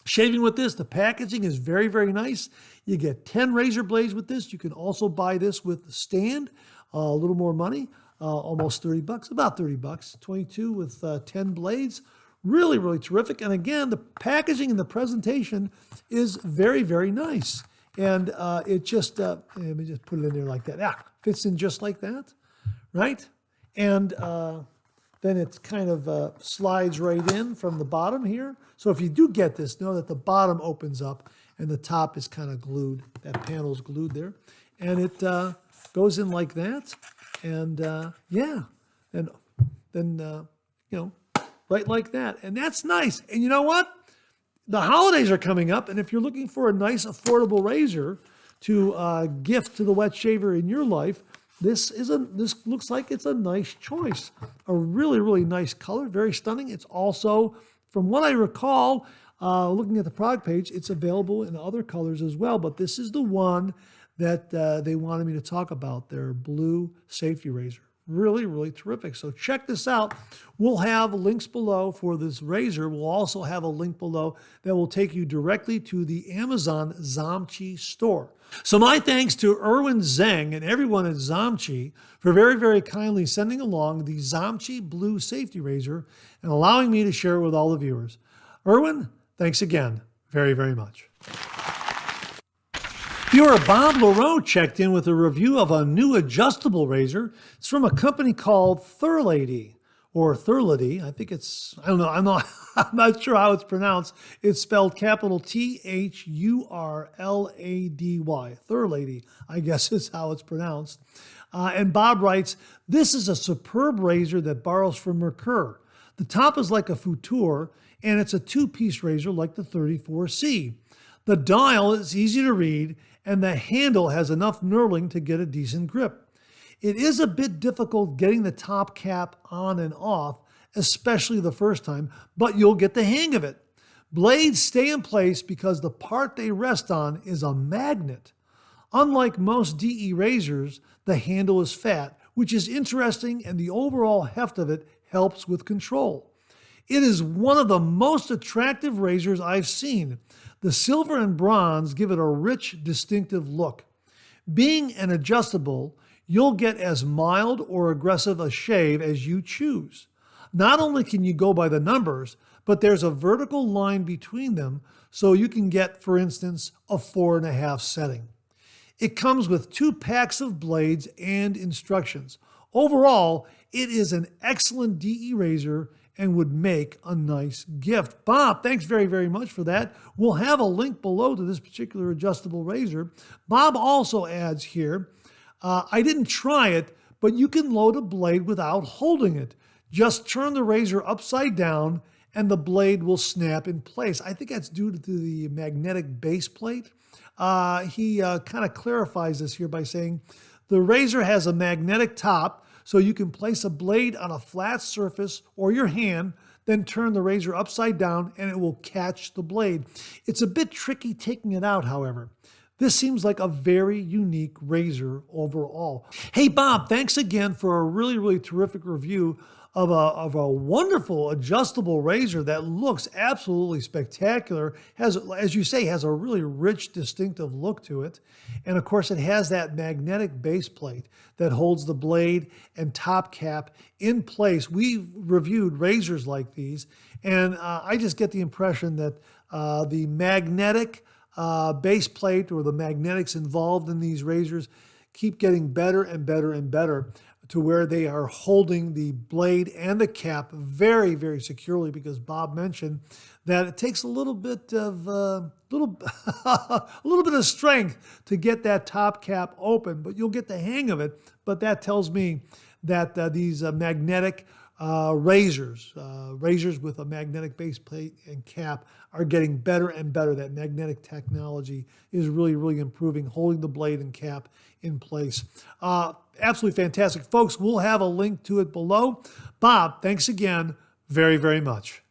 shaving with this. The packaging is very, very nice. You get 10 razor blades with this. You can also buy this with the stand, a little more money, almost $30, about $30, 22 with 10 blades. Really, really terrific. And again, the packaging and the presentation is very, very nice. And it just, let me just put it in there like that. Yeah, fits in just like that, right? And then it kind of slides right in from the bottom here. So if you do get this, know that the bottom opens up and the top is kind of glued. That panel's glued there. And it goes in like that. And yeah, and then, right like that. And that's nice. And you know what? The holidays are coming up, and if you're looking for a nice, affordable razor to gift to the wet shaver in your life, this looks like it's a nice choice. A really, really nice color, very stunning. It's also, from what I recall, looking at the product page, it's available in other colors as well, but this is the one that they wanted me to talk about, their blue safety razor. Really, really terrific. So check this out. We'll have links below for this razor. We'll also have a link below that will take you directly to the Amazon Zomchi store. So my thanks to Erwin Zeng and everyone at Zomchi for very, very kindly sending along the Zomchi Blue Safety Razor and allowing me to share it with all the viewers. Erwin, thanks again very, very much. Viewer Bob Lareau checked in with a review of a new adjustable razor. It's from a company called Thurlady, or Thurlady. I think it's, I don't know, I'm not sure how it's pronounced. It's spelled capital Thurlady. Thurlady, I guess is how it's pronounced. And Bob writes, this is a superb razor that borrows from Merkur. The top is like a futur, and it's a two-piece razor like the 34C. The dial is easy to read, and the handle has enough knurling to get a decent grip. It is a bit difficult getting the top cap on and off, especially the first time, but you'll get the hang of it. Blades stay in place because the part they rest on is a magnet. Unlike most DE razors, the handle is fat, which is interesting, and the overall heft of it helps with control. It is one of the most attractive razors I've seen. The silver and bronze give it a rich, distinctive look. Being an adjustable, you'll get as mild or aggressive a shave as you choose. Not only can you go by the numbers, but there's a vertical line between them, so you can get, for instance, a 4.5 setting. It comes with 2 packs of blades and instructions. Overall, it is an excellent DE razor and would make a nice gift. Bob, thanks very, very much for that. We'll have a link below to this particular adjustable razor. Bob also adds here, I didn't try it, but you can load a blade without holding it. Just turn the razor upside down and the blade will snap in place. I think that's due to the magnetic base plate. He kind of clarifies this here by saying, the razor has a magnetic top, so you can place a blade on a flat surface or your hand, then turn the razor upside down and it will catch the blade. It's a bit tricky taking it out, however. This seems like a very unique razor overall. Hey, Bob, thanks again for a really, really terrific review of a wonderful adjustable razor that looks absolutely spectacular. Has, as you say, has a really rich, distinctive look to it. And of course, it has that magnetic base plate that holds the blade and top cap in place. We've reviewed razors like these, and I just get the impression that the magnetic base plate or the magnetics involved in these razors keep getting better and better and better, to where they are holding the blade and the cap very, very securely, because Bob mentioned that it takes a little bit of a little bit of strength to get that top cap open, but you'll get the hang of it. But that tells me that these magnetic razors with a magnetic base plate and cap are getting better and better. That magnetic technology is really, really improving, holding the blade and cap in place. Absolutely fantastic. Folks, we'll have a link to it below. Bob, thanks again very, very much.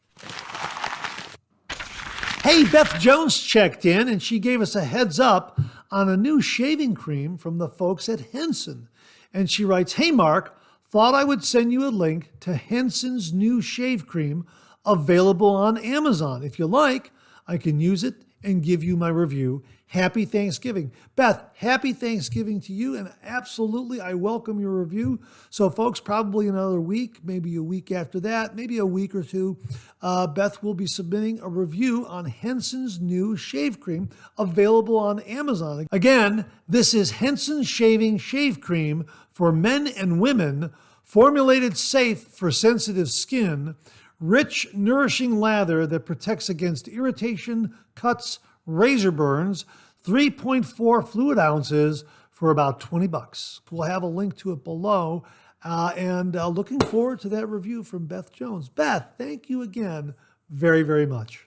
Hey, Beth Jones checked in, and she gave us a heads up on a new shaving cream from the folks at Henson. And she writes, hey, Mark, thought I would send you a link to Henson's new shave cream available on Amazon. If you like, I can use it and give you my review. Happy Thanksgiving. Beth, happy Thanksgiving to you, and absolutely I welcome your review. So folks, probably another week, maybe a week after that, maybe a week or two, Beth will be submitting a review on Henson's new shave cream available on Amazon. Again, this is Henson Shaving Shave Cream for men and women, formulated safe for sensitive skin, rich, nourishing lather that protects against irritation, cuts, razor burns, 3.4 fluid ounces for about $20. We'll have a link to it below, and looking forward to that review from Beth Jones. Beth, thank you again very, very much.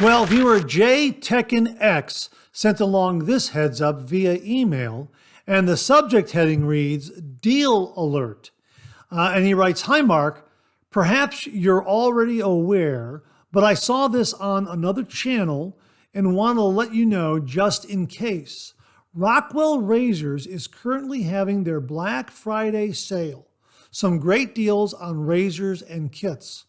Well, viewer J Tekken X sent along this heads up via email, and the subject heading reads, Deal Alert. And he writes, hi, Mark. Perhaps you're already aware, but I saw this on another channel, and want to let you know just in case. Rockwell Razors is currently having their Black Friday sale. Some great deals on razors and kits.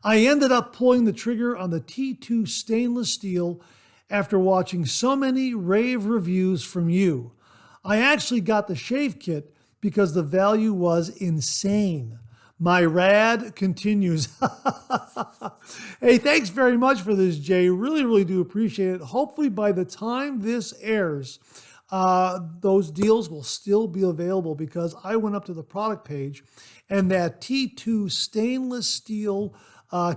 I ended up pulling the trigger on the T2 stainless steel after watching so many rave reviews from you. I actually got the shave kit because the value was insane. My rad continues. Hey, thanks very much for this, Jay. Really, really do appreciate it. Hopefully by the time this airs, those deals will still be available because I went up to the product page and that T2 stainless steel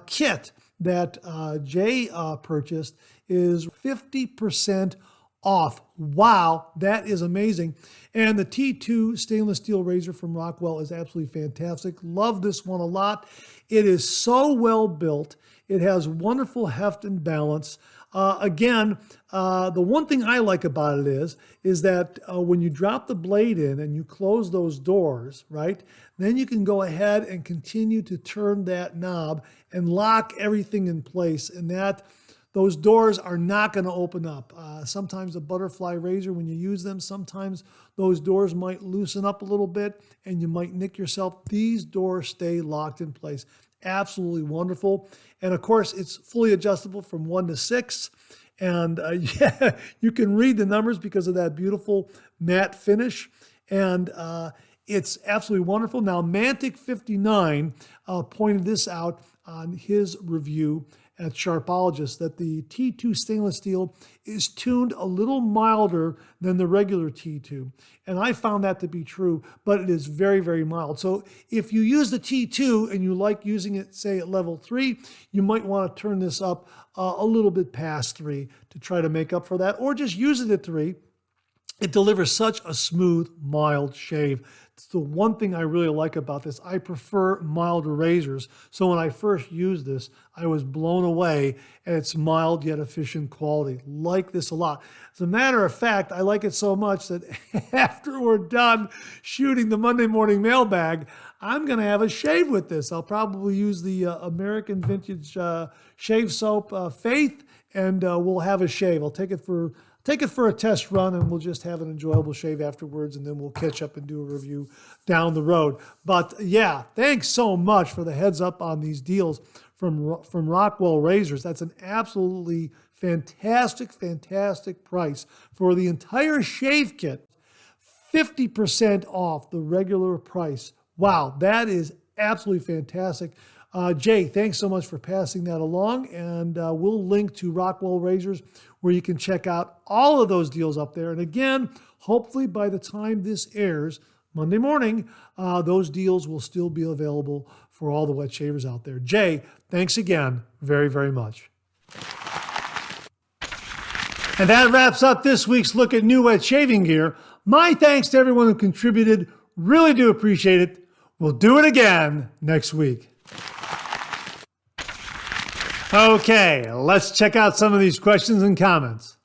kit that Jay purchased is 50% off. Wow, that is amazing. And the T2 stainless steel razor from Rockwell is absolutely fantastic. Love this one a lot. It is so well built. It has wonderful heft and balance. Again, the one thing I like about it is that when you drop the blade in and you close those doors, right, then you can go ahead and continue to turn that knob and lock everything in place. And those doors are not going to open up. Sometimes the butterfly razor, when you use them, sometimes those doors might loosen up a little bit and you might nick yourself. These doors stay locked in place. Absolutely wonderful. And of course, it's fully adjustable from 1 to 6. And yeah, you can read the numbers because of that beautiful matte finish. And it's absolutely wonderful. Now, Mantic59 pointed this out on his review at Sharpologist, that the T2 stainless steel is tuned a little milder than the regular T2. And I found that to be true, but it is very, very mild. So if you use the T2 and you like using it, say at level 3, you might want to turn this up a little bit past 3 to try to make up for that, or just use it at 3. It delivers such a smooth, mild shave. It's the one thing I really like about this. I prefer milder razors. So when I first used this, I was blown away at its mild yet efficient quality. Like this a lot. As a matter of fact, I like it so much that after we're done shooting the Monday Morning Mailbag, I'm going to have a shave with this. I'll probably use the American Vintage Shave Soap Faith, and we'll have a shave. I'll take it for a test run, and we'll just have an enjoyable shave afterwards, and then we'll catch up and do a review down the road. But yeah, thanks so much for the heads up on these deals from Rockwell Razors. That's an absolutely fantastic, fantastic price for the entire shave kit. 50% off the regular price. Wow, that is absolutely fantastic. Jay, thanks so much for passing that along, and we'll link to Rockwell Razors where you can check out all of those deals up there. And again, hopefully by the time this airs, Monday morning, those deals will still be available for all the wet shavers out there. Jay, thanks again very, very much. And that wraps up this week's look at new wet shaving gear. My thanks to everyone who contributed. Really do appreciate it. We'll do it again next week. Okay, let's check out some of these questions and comments.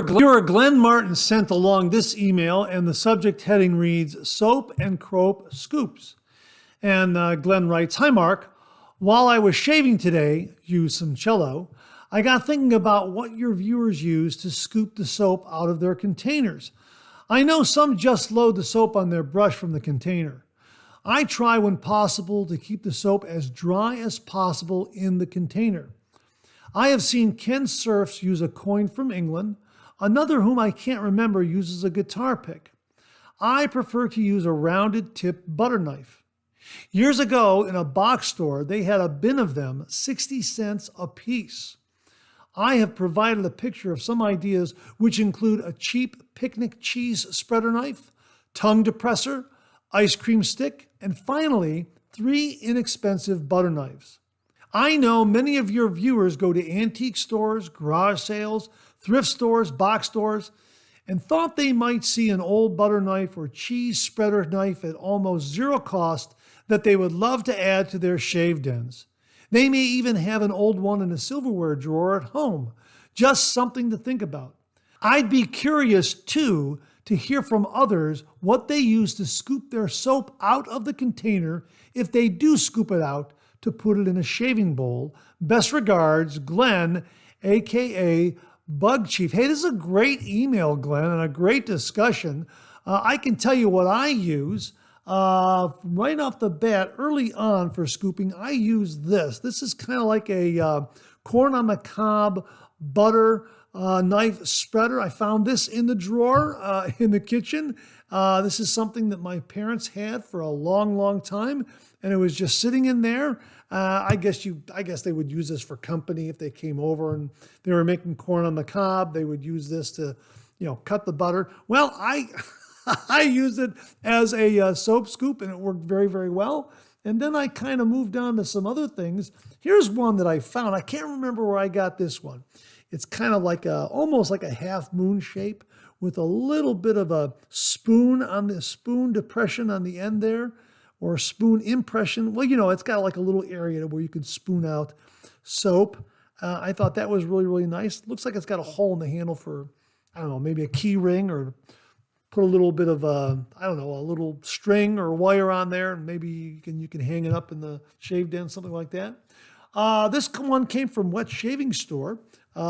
Viewer Glenn Martin sent along this email, and the subject heading reads, Soap and Crope Scoops. And Glenn writes, Hi Mark, while I was shaving today, used some cello, I got thinking about what your viewers use to scoop the soap out of their containers. I know some just load the soap on their brush from the container. I try when possible to keep the soap as dry as possible in the container. I have seen Ken Surfs use a coin from England. Another whom I can't remember uses a guitar pick. I prefer to use a rounded tip butter knife. Years ago in a box store, they had a bin of them, 60 cents a piece. I have provided a picture of some ideas which include a cheap picnic cheese spreader knife, tongue depressor, ice cream stick, and finally, 3 inexpensive butter knives. I know many of your viewers go to antique stores, garage sales, thrift stores, box stores, and thought they might see an old butter knife or cheese spreader knife at almost zero cost that they would love to add to their shave dens. They may even have an old one in a silverware drawer at home. Just something to think about. I'd be curious, too, to hear from others what they use to scoop their soap out of the container if they do scoop it out to put it in a shaving bowl. Best regards, Glenn, aka Bug Chief. Hey, this is a great email, Glenn, and a great discussion. I can tell you what I use. Right off the bat, early on for scooping, I use this. This is kind of like a corn on the cob butter knife spreader. I found this in the drawer in the kitchen. This is something that my parents had for a long, long time, and it was just sitting in there. I guess they would use this for company if they came over and they were making corn on the cob. They would use this to, cut the butter. Well, I used it as a soap scoop, and it worked very, very well. And then I kind of moved on to some other things. Here's one that I found. I can't remember where I got this one. It's kind of like almost like a half moon shape with a little bit of a spoon on the spoon depression on the end there, or a spoon impression. Well, it's got like a little area where you can spoon out soap. I thought that was really, really nice. Looks like it's got a hole in the handle for, I don't know, maybe a key ring, or put a little bit of a little string or wire on there, and maybe you can hang it up in the shave den, something like that. This one came from Wet Shaving Store.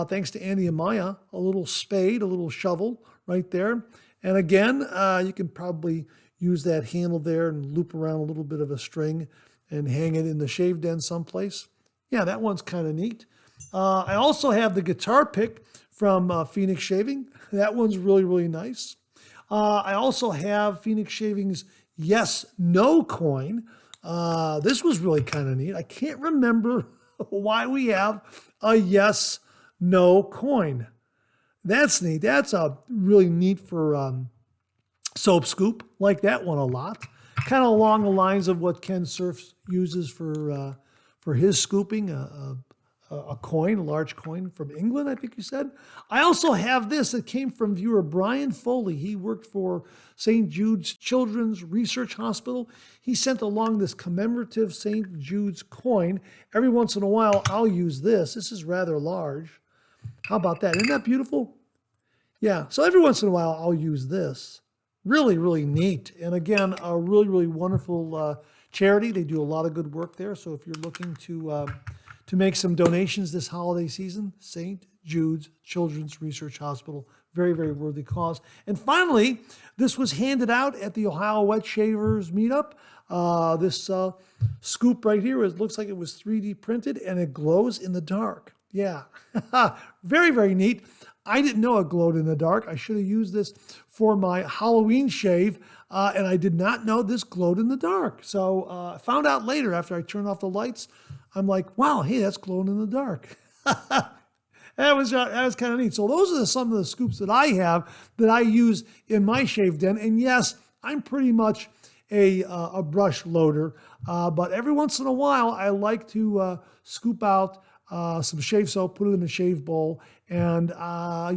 Thanks to Andy and Maya, a little spade, a little shovel right there. And again, you can probably use that handle there and loop around a little bit of a string and hang it in the shave den someplace. Yeah, that one's kind of neat. I also have the guitar pick from Phoenix Shaving. That one's really, really nice. I also have Phoenix Shaving's Yes, No coin. This was really kind of neat. I can't remember why we have a Yes, No coin. That's neat. That's really neat for soap scoop. Like that one a lot. Kind of along the lines of what Ken Surf uses for his scooping, a coin, a large coin from England, I think you said. I also have this that came from viewer Brian Foley. He worked for St. Jude's Children's Research Hospital. He sent along this commemorative St. Jude's coin. Every once in a while, I'll use this. This is rather large. How about that? Isn't that beautiful? Yeah, so every once in a while, I'll use this. Really, really neat. And again, a really, really wonderful charity. They do a lot of good work there. So if you're looking to make some donations this holiday season, St. Jude's Children's Research Hospital, very, very worthy cause. And finally, this was handed out at the Ohio Wet Shavers meetup. This scoop right here, it looks like it was 3D printed, and it glows in the dark. Yeah, very, very neat. I didn't know it glowed in the dark. I should have used this for my Halloween shave, and I did not know this glowed in the dark. So I found out later after I turned off the lights. I'm like, wow, hey, that's glowing in the dark. That was kind of neat. So those are some of the scoops that I have that I use in my shave den. And yes, I'm pretty much a brush loader, but every once in a while I like to scoop out some shave soap, put it in a shave bowl, and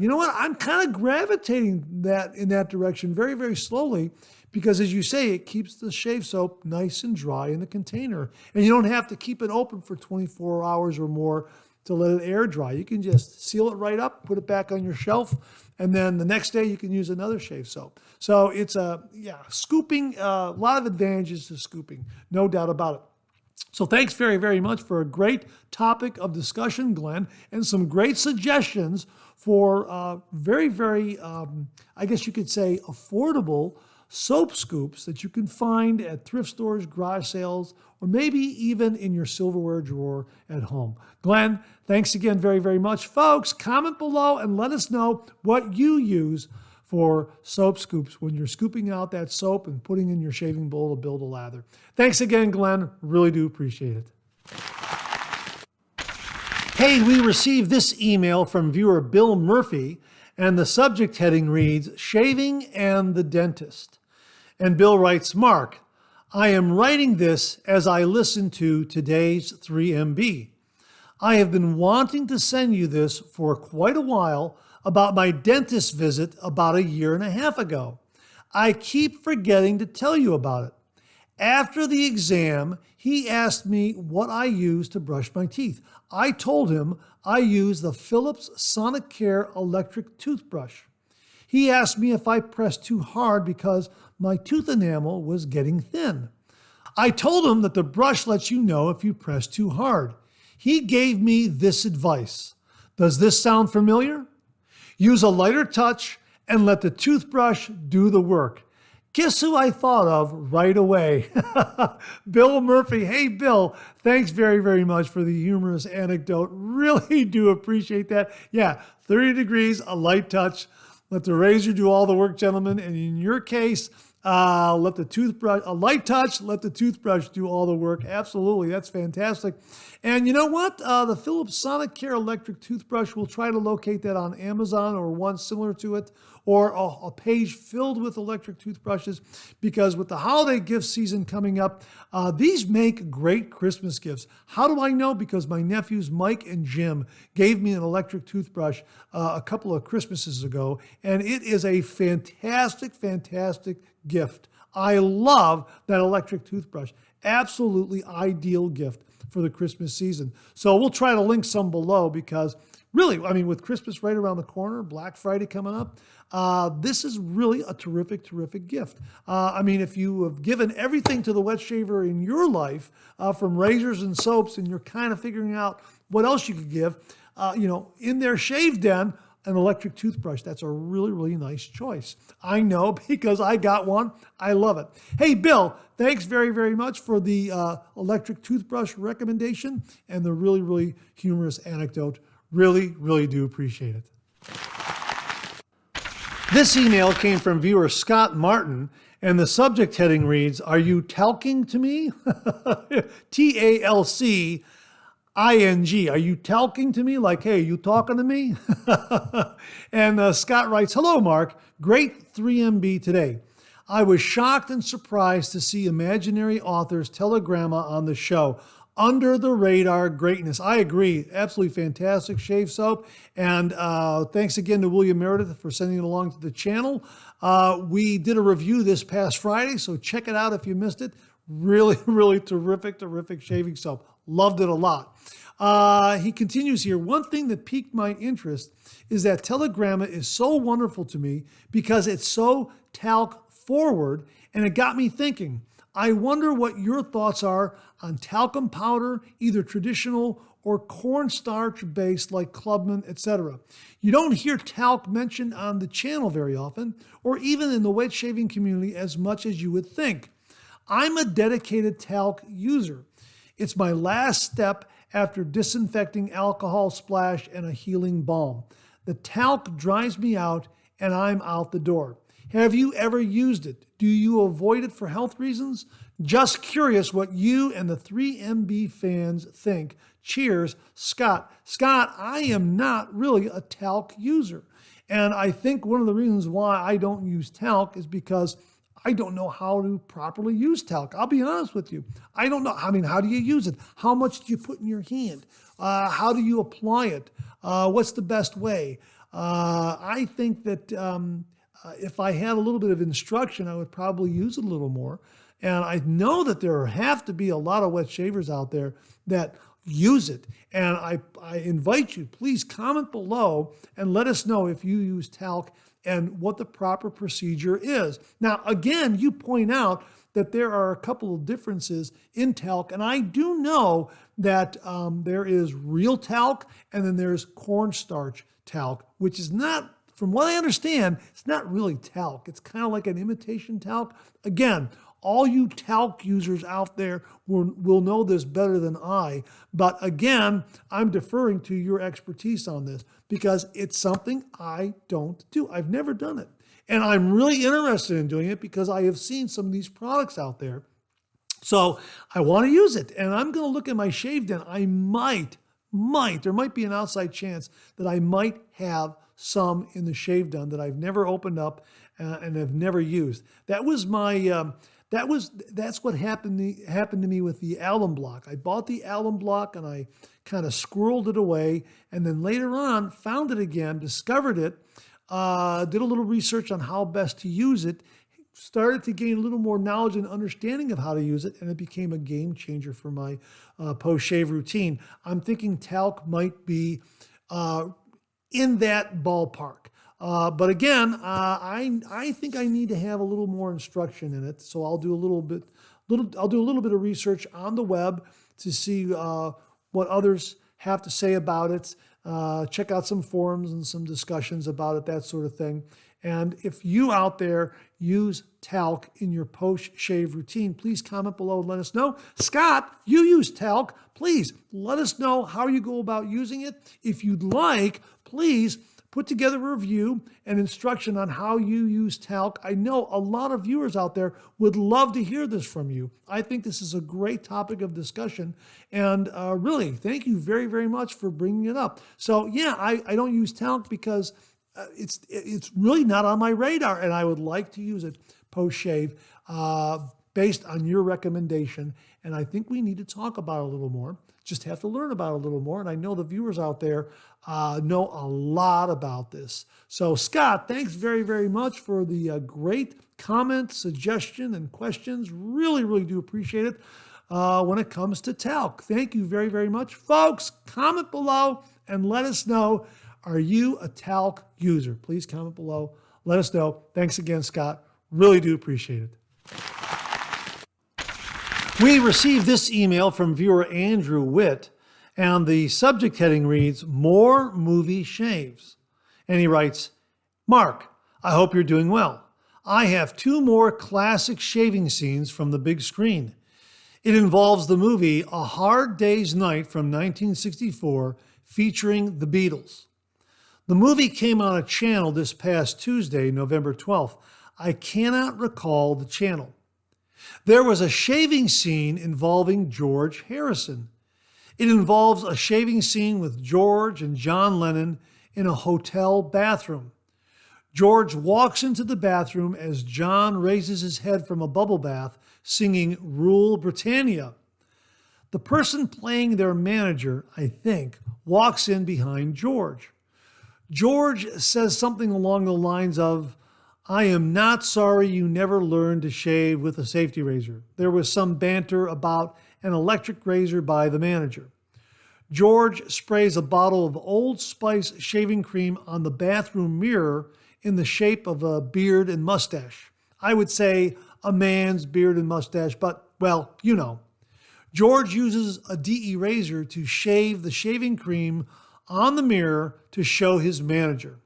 you know what? I'm kind of gravitating in that direction very, very slowly, because as you say, it keeps the shave soap nice and dry in the container, and you don't have to keep it open for 24 hours or more to let it air dry. You can just seal it right up, put it back on your shelf, and then the next day you can use another shave soap. So it's scooping, a lot of advantages to scooping, no doubt about it. So thanks very, very much for a great topic of discussion, Glenn, and some great suggestions for very, very, I guess you could say, affordable soap scoops that you can find at thrift stores, garage sales, or maybe even in your silverware drawer at home. Glenn, thanks again very, very much. Folks, comment below and let us know what you use for soap scoops when you're scooping out that soap and putting in your shaving bowl to build a lather. Thanks again, Glenn. Really do appreciate it. Hey, we received this email from viewer Bill Murphy, and the subject heading reads, Shaving and the Dentist. And Bill writes, Mark, I am writing this as I listen to today's 3MB. I have been wanting to send you this for quite a while about my dentist visit about a year and a half ago. I keep forgetting to tell you about it. After the exam, he asked me what I use to brush my teeth. I told him I use the Philips Sonicare electric toothbrush. He asked me if I pressed too hard because my tooth enamel was getting thin. I told him that the brush lets you know if you press too hard. He gave me this advice. Does this sound familiar? Use a lighter touch and let the toothbrush do the work. Guess who I thought of right away? Bill Murphy. Hey, Bill, thanks very, very much for the humorous anecdote. Really do appreciate that. Yeah, 30 degrees, a light touch. Let the razor do all the work, gentlemen. And in your case, let the toothbrush, a light touch, let the toothbrush do all the work. Absolutely, that's fantastic. And you know what? The Philips Sonicare electric toothbrush, we'll try to locate that on Amazon or one similar to it, or a page filled with electric toothbrushes, because with the holiday gift season coming up, these make great Christmas gifts. How do I know? Because my nephews Mike and Jim gave me an electric toothbrush a couple of Christmases ago, and it is a fantastic, fantastic gift. I love that electric toothbrush. Absolutely ideal gift for the Christmas season. So we'll try to link some below, because really, I mean, with Christmas right around the corner, Black Friday coming up, this is really a terrific, terrific gift. I mean, if you have given everything to the wet shaver in your life, from razors and soaps, and you're kind of figuring out what else you could give, in their shave den, an electric toothbrush, that's a really, really nice choice. I know, because I got one. I love it. Hey, Bill, thanks very, very much for the electric toothbrush recommendation and the really, really humorous anecdote. Really, really do appreciate it. This email came from viewer Scott Martin, and the subject heading reads, "Are you talking to me?" TALCING. Are you talking to me? Like, hey, you talking to me? And Scott writes, "Hello, Mark. Great 3MB today. I was shocked and surprised to see Imaginary Authors Telegramma on the show. Under the radar greatness." I agree. Absolutely fantastic shave soap. And thanks again to William Meredith for sending it along to the channel. We did a review this past Friday, so check it out if you missed it. Really, really terrific, terrific shaving soap. Loved it a lot. He continues here. "One thing that piqued my interest is that Telegramma is so wonderful to me because it's so talc forward, and it got me thinking. I wonder what your thoughts are on talcum powder, either traditional or cornstarch based like Clubman, etc. You don't hear talc mentioned on the channel very often, or even in the wet shaving community as much as you would think. I'm a dedicated talc user. It's my last step after disinfecting alcohol splash and a healing balm. The talc dries me out and I'm out the door. Have you ever used it? Do you avoid it for health reasons? Just curious what you and the 3MB fans think. Cheers, Scott." Scott, I am not really a talc user. And I think one of the reasons why I don't use talc is because I don't know how to properly use talc. I'll be honest with you. I don't know. I mean, how do you use it? How much do you put in your hand? How do you apply it? What's the best way? I think that if I had a little bit of instruction, I would probably use it a little more. And I know that there have to be a lot of wet shavers out there that use it. And I invite you, please comment below and let us know if you use talc and what the proper procedure is. Now, again, you point out that there are a couple of differences in talc, and I do know that there is real talc and then there's cornstarch talc, which is not, from what I understand, it's not really talc. It's kind of like an imitation talc. Again, all you talc users out there will know this better than I. But again, I'm deferring to your expertise on this because it's something I don't do. I've never done it. And I'm really interested in doing it because I have seen some of these products out there. So I want to use it. And I'm going to look at my shave den. I might, there might be an outside chance that I might have some in the shave den that I've never opened up and have never used. That was my... That's what happened to me with the alum block. I bought the alum block and I kind of squirreled it away, and then later on found it again, discovered it, did a little research on how best to use it, started to gain a little more knowledge and understanding of how to use it, and it became a game changer for my post-shave routine. I'm thinking talc might be in that ballpark. But again, I think I need to have a little more instruction in it. So I'll do a little bit of research on the web to see what others have to say about it. Check out some forums and some discussions about it, that sort of thing. And if you out there use talc in your post-shave routine, please comment below and let us know. Scott, you use talc. Please let us know how you go about using it. If you'd like, please put together a review and instruction on how you use talc. I know a lot of viewers out there would love to hear this from you. I think this is a great topic of discussion. And really, thank you very, very much for bringing it up. So yeah, I don't use talc because it's really not on my radar, and I would like to use it post-shave based on your recommendation. And I think we need to talk about it a little more. Just have to learn about it a little more. And I know the viewers out there know a lot about this. So Scott, thanks very, very much for the great comment, suggestion, and questions. Really, really do appreciate it when it comes to talc. Thank you very, very much. Folks, comment below and let us know, are you a talc user? Please comment below. Let us know. Thanks again, Scott. Really do appreciate it. We received this email from viewer Andrew Witt, and the subject heading reads, More Movie Shaves. And he writes, Mark, I hope you're doing well. I have 2 more classic shaving scenes from the big screen. It involves the movie A Hard Day's Night from 1964, featuring the Beatles. The movie came on a channel this past Tuesday, November 12th. I cannot recall the channel. There was a shaving scene involving George Harrison. It involves a shaving scene with George and John Lennon in a hotel bathroom. George walks into the bathroom as John raises his head from a bubble bath, singing Rule Britannia. The person playing their manager, I think, walks in behind George. George says something along the lines of, I am not sorry you never learned to shave with a safety razor. There was some banter about an electric razor by the manager. George sprays a bottle of Old Spice shaving cream on the bathroom mirror in the shape of a beard and mustache. I would say a man's beard and mustache, but, well, you know. George uses a DE razor to shave the shaving cream on the mirror to show his manager.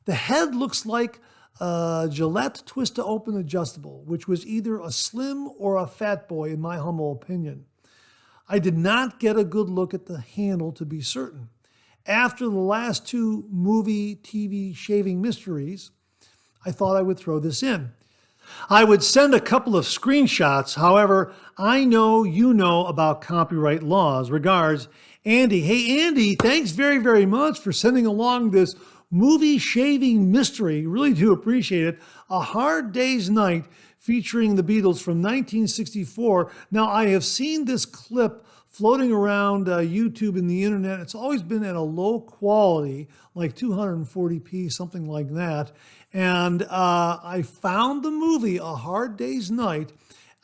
The head looks like a Gillette twist-to-open adjustable, which was either a slim or a fat boy in my humble opinion. I did not get a good look at the handle to be certain. After the last 2 movie TV shaving mysteries, I thought I would throw this in. I would send a couple of screenshots. However, I know you know about copyright laws. Regards, Andy. Hey, Andy, thanks very, very much for sending along this movie shaving mystery. Really do appreciate it. A Hard Day's Night featuring the Beatles from 1964. Now, I have seen this clip floating around YouTube and the internet. It's always been at a low quality, like 240p, something like that. And I found the movie A Hard Day's Night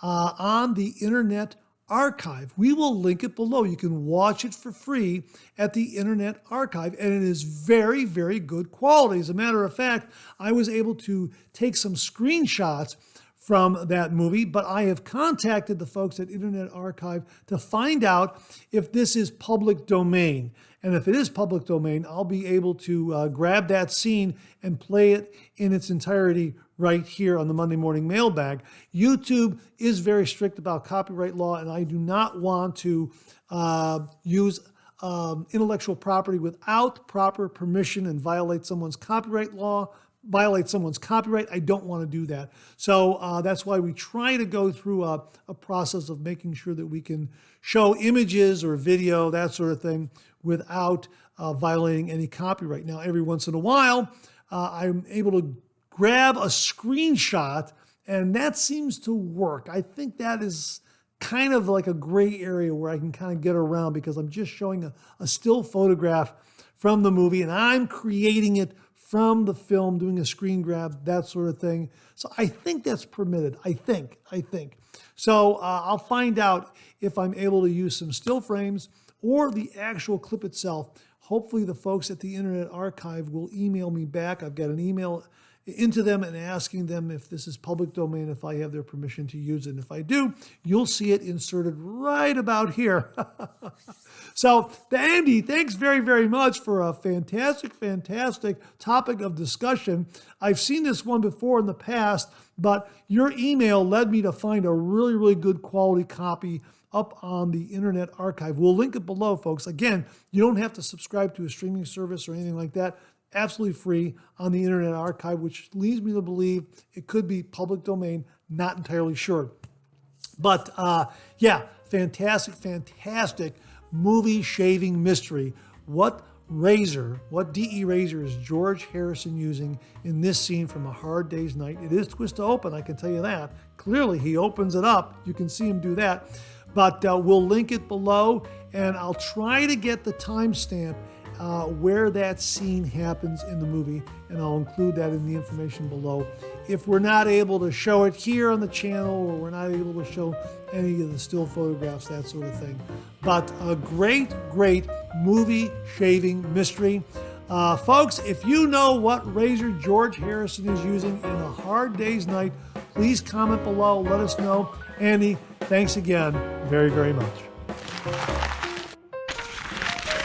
on the Internet Archive. We will link it below. You can watch it for free at the Internet Archive, and it is very, very good quality. As a matter of fact, I was able to take some screenshots from that movie, but I have contacted the folks at Internet Archive to find out if this is public domain. And if it is public domain, I'll be able to grab that scene and play it in its entirety right here on the Monday Morning Mailbag. YouTube is very strict about copyright law, and I do not want to use intellectual property without proper permission and violate someone's copyright law, violate someone's copyright. I don't want to do that. So that's why we try to go through a process of making sure that we can show images or video, that sort of thing, without violating any copyright. Now, every once in a while, I'm able to grab a screenshot, and that seems to work. I think that is kind of like a gray area where I can kind of get around, because I'm just showing a still photograph from the movie, and I'm creating it from the film, doing a screen grab, that sort of thing. So I think that's permitted. I think. So I'll find out if I'm able to use some still frames or the actual clip itself. Hopefully the folks at the Internet Archive will email me back. I've got an email into them and asking them if this is public domain, if I have their permission to use it. And if I do, you'll see it inserted right about here. So, Andy, thanks very, very much for a fantastic topic of discussion. I've seen this one before in the past, but your email led me to find a really, really good quality copy up on the Internet Archive. We'll link it below, folks. Again, you don't have to subscribe to a streaming service or anything like that. Absolutely free on the Internet Archive, which leads me to believe it could be public domain. Not entirely sure. But yeah, fantastic movie shaving mystery. What DE razor is George Harrison using in this scene from A Hard Day's Night? It is twist to open, I can tell you that. Clearly, he opens it up. You can see him do that. But we'll link it below, and I'll try to get the timestamp where that scene happens in the movie, and I'll include that in the information below. If we're not able to show it here on the channel, or we're not able to show any of the still photographs, that sort of thing. But a great movie shaving mystery. Folks, if you know what razor George Harrison is using in A Hard Day's Night, please comment below, let us know. Andy, thanks again very, very much.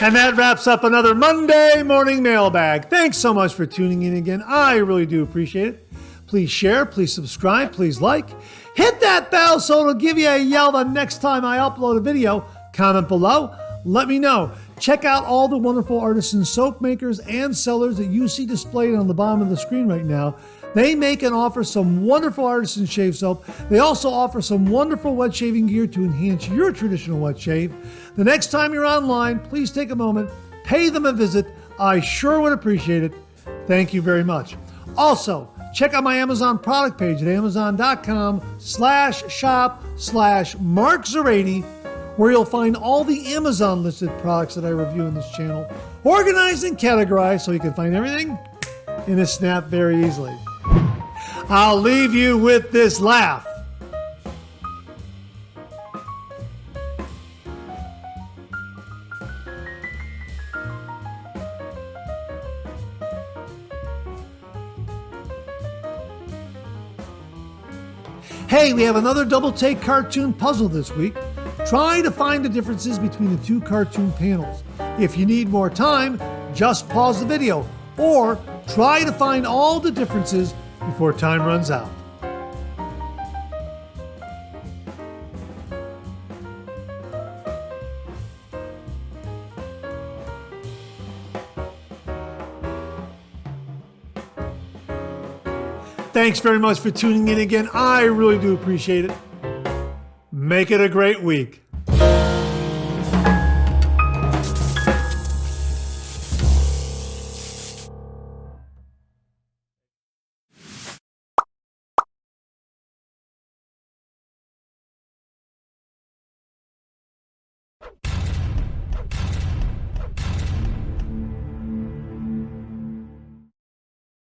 And that wraps up another Monday Morning Mailbag. Thanks so much for tuning in again. I really do appreciate it. Please share, please subscribe, please like. Hit that bell so it'll give you a yell the next time I upload a video. Comment below. Let me know. Check out all the wonderful artisan soap makers and sellers that you see displayed on the bottom of the screen right now. They make and offer some wonderful artisan shave soap. They also offer some wonderful wet shaving gear to enhance your traditional wet shave. The next time you're online, please take a moment, pay them a visit. I sure would appreciate it. Thank you very much. Also, check out my Amazon product page at amazon.com/shop/MarkZerady, where you'll find all the Amazon listed products that I review in this channel, organized and categorized so you can find everything in a snap very easily. I'll leave you with this laugh. Hey, we have another double take cartoon puzzle this week. Try to find the differences between the two cartoon panels. If you need more time, just pause the video, or try to find all the differences before time runs out. Thanks very much for tuning in again. I really do appreciate it. Make it a great week.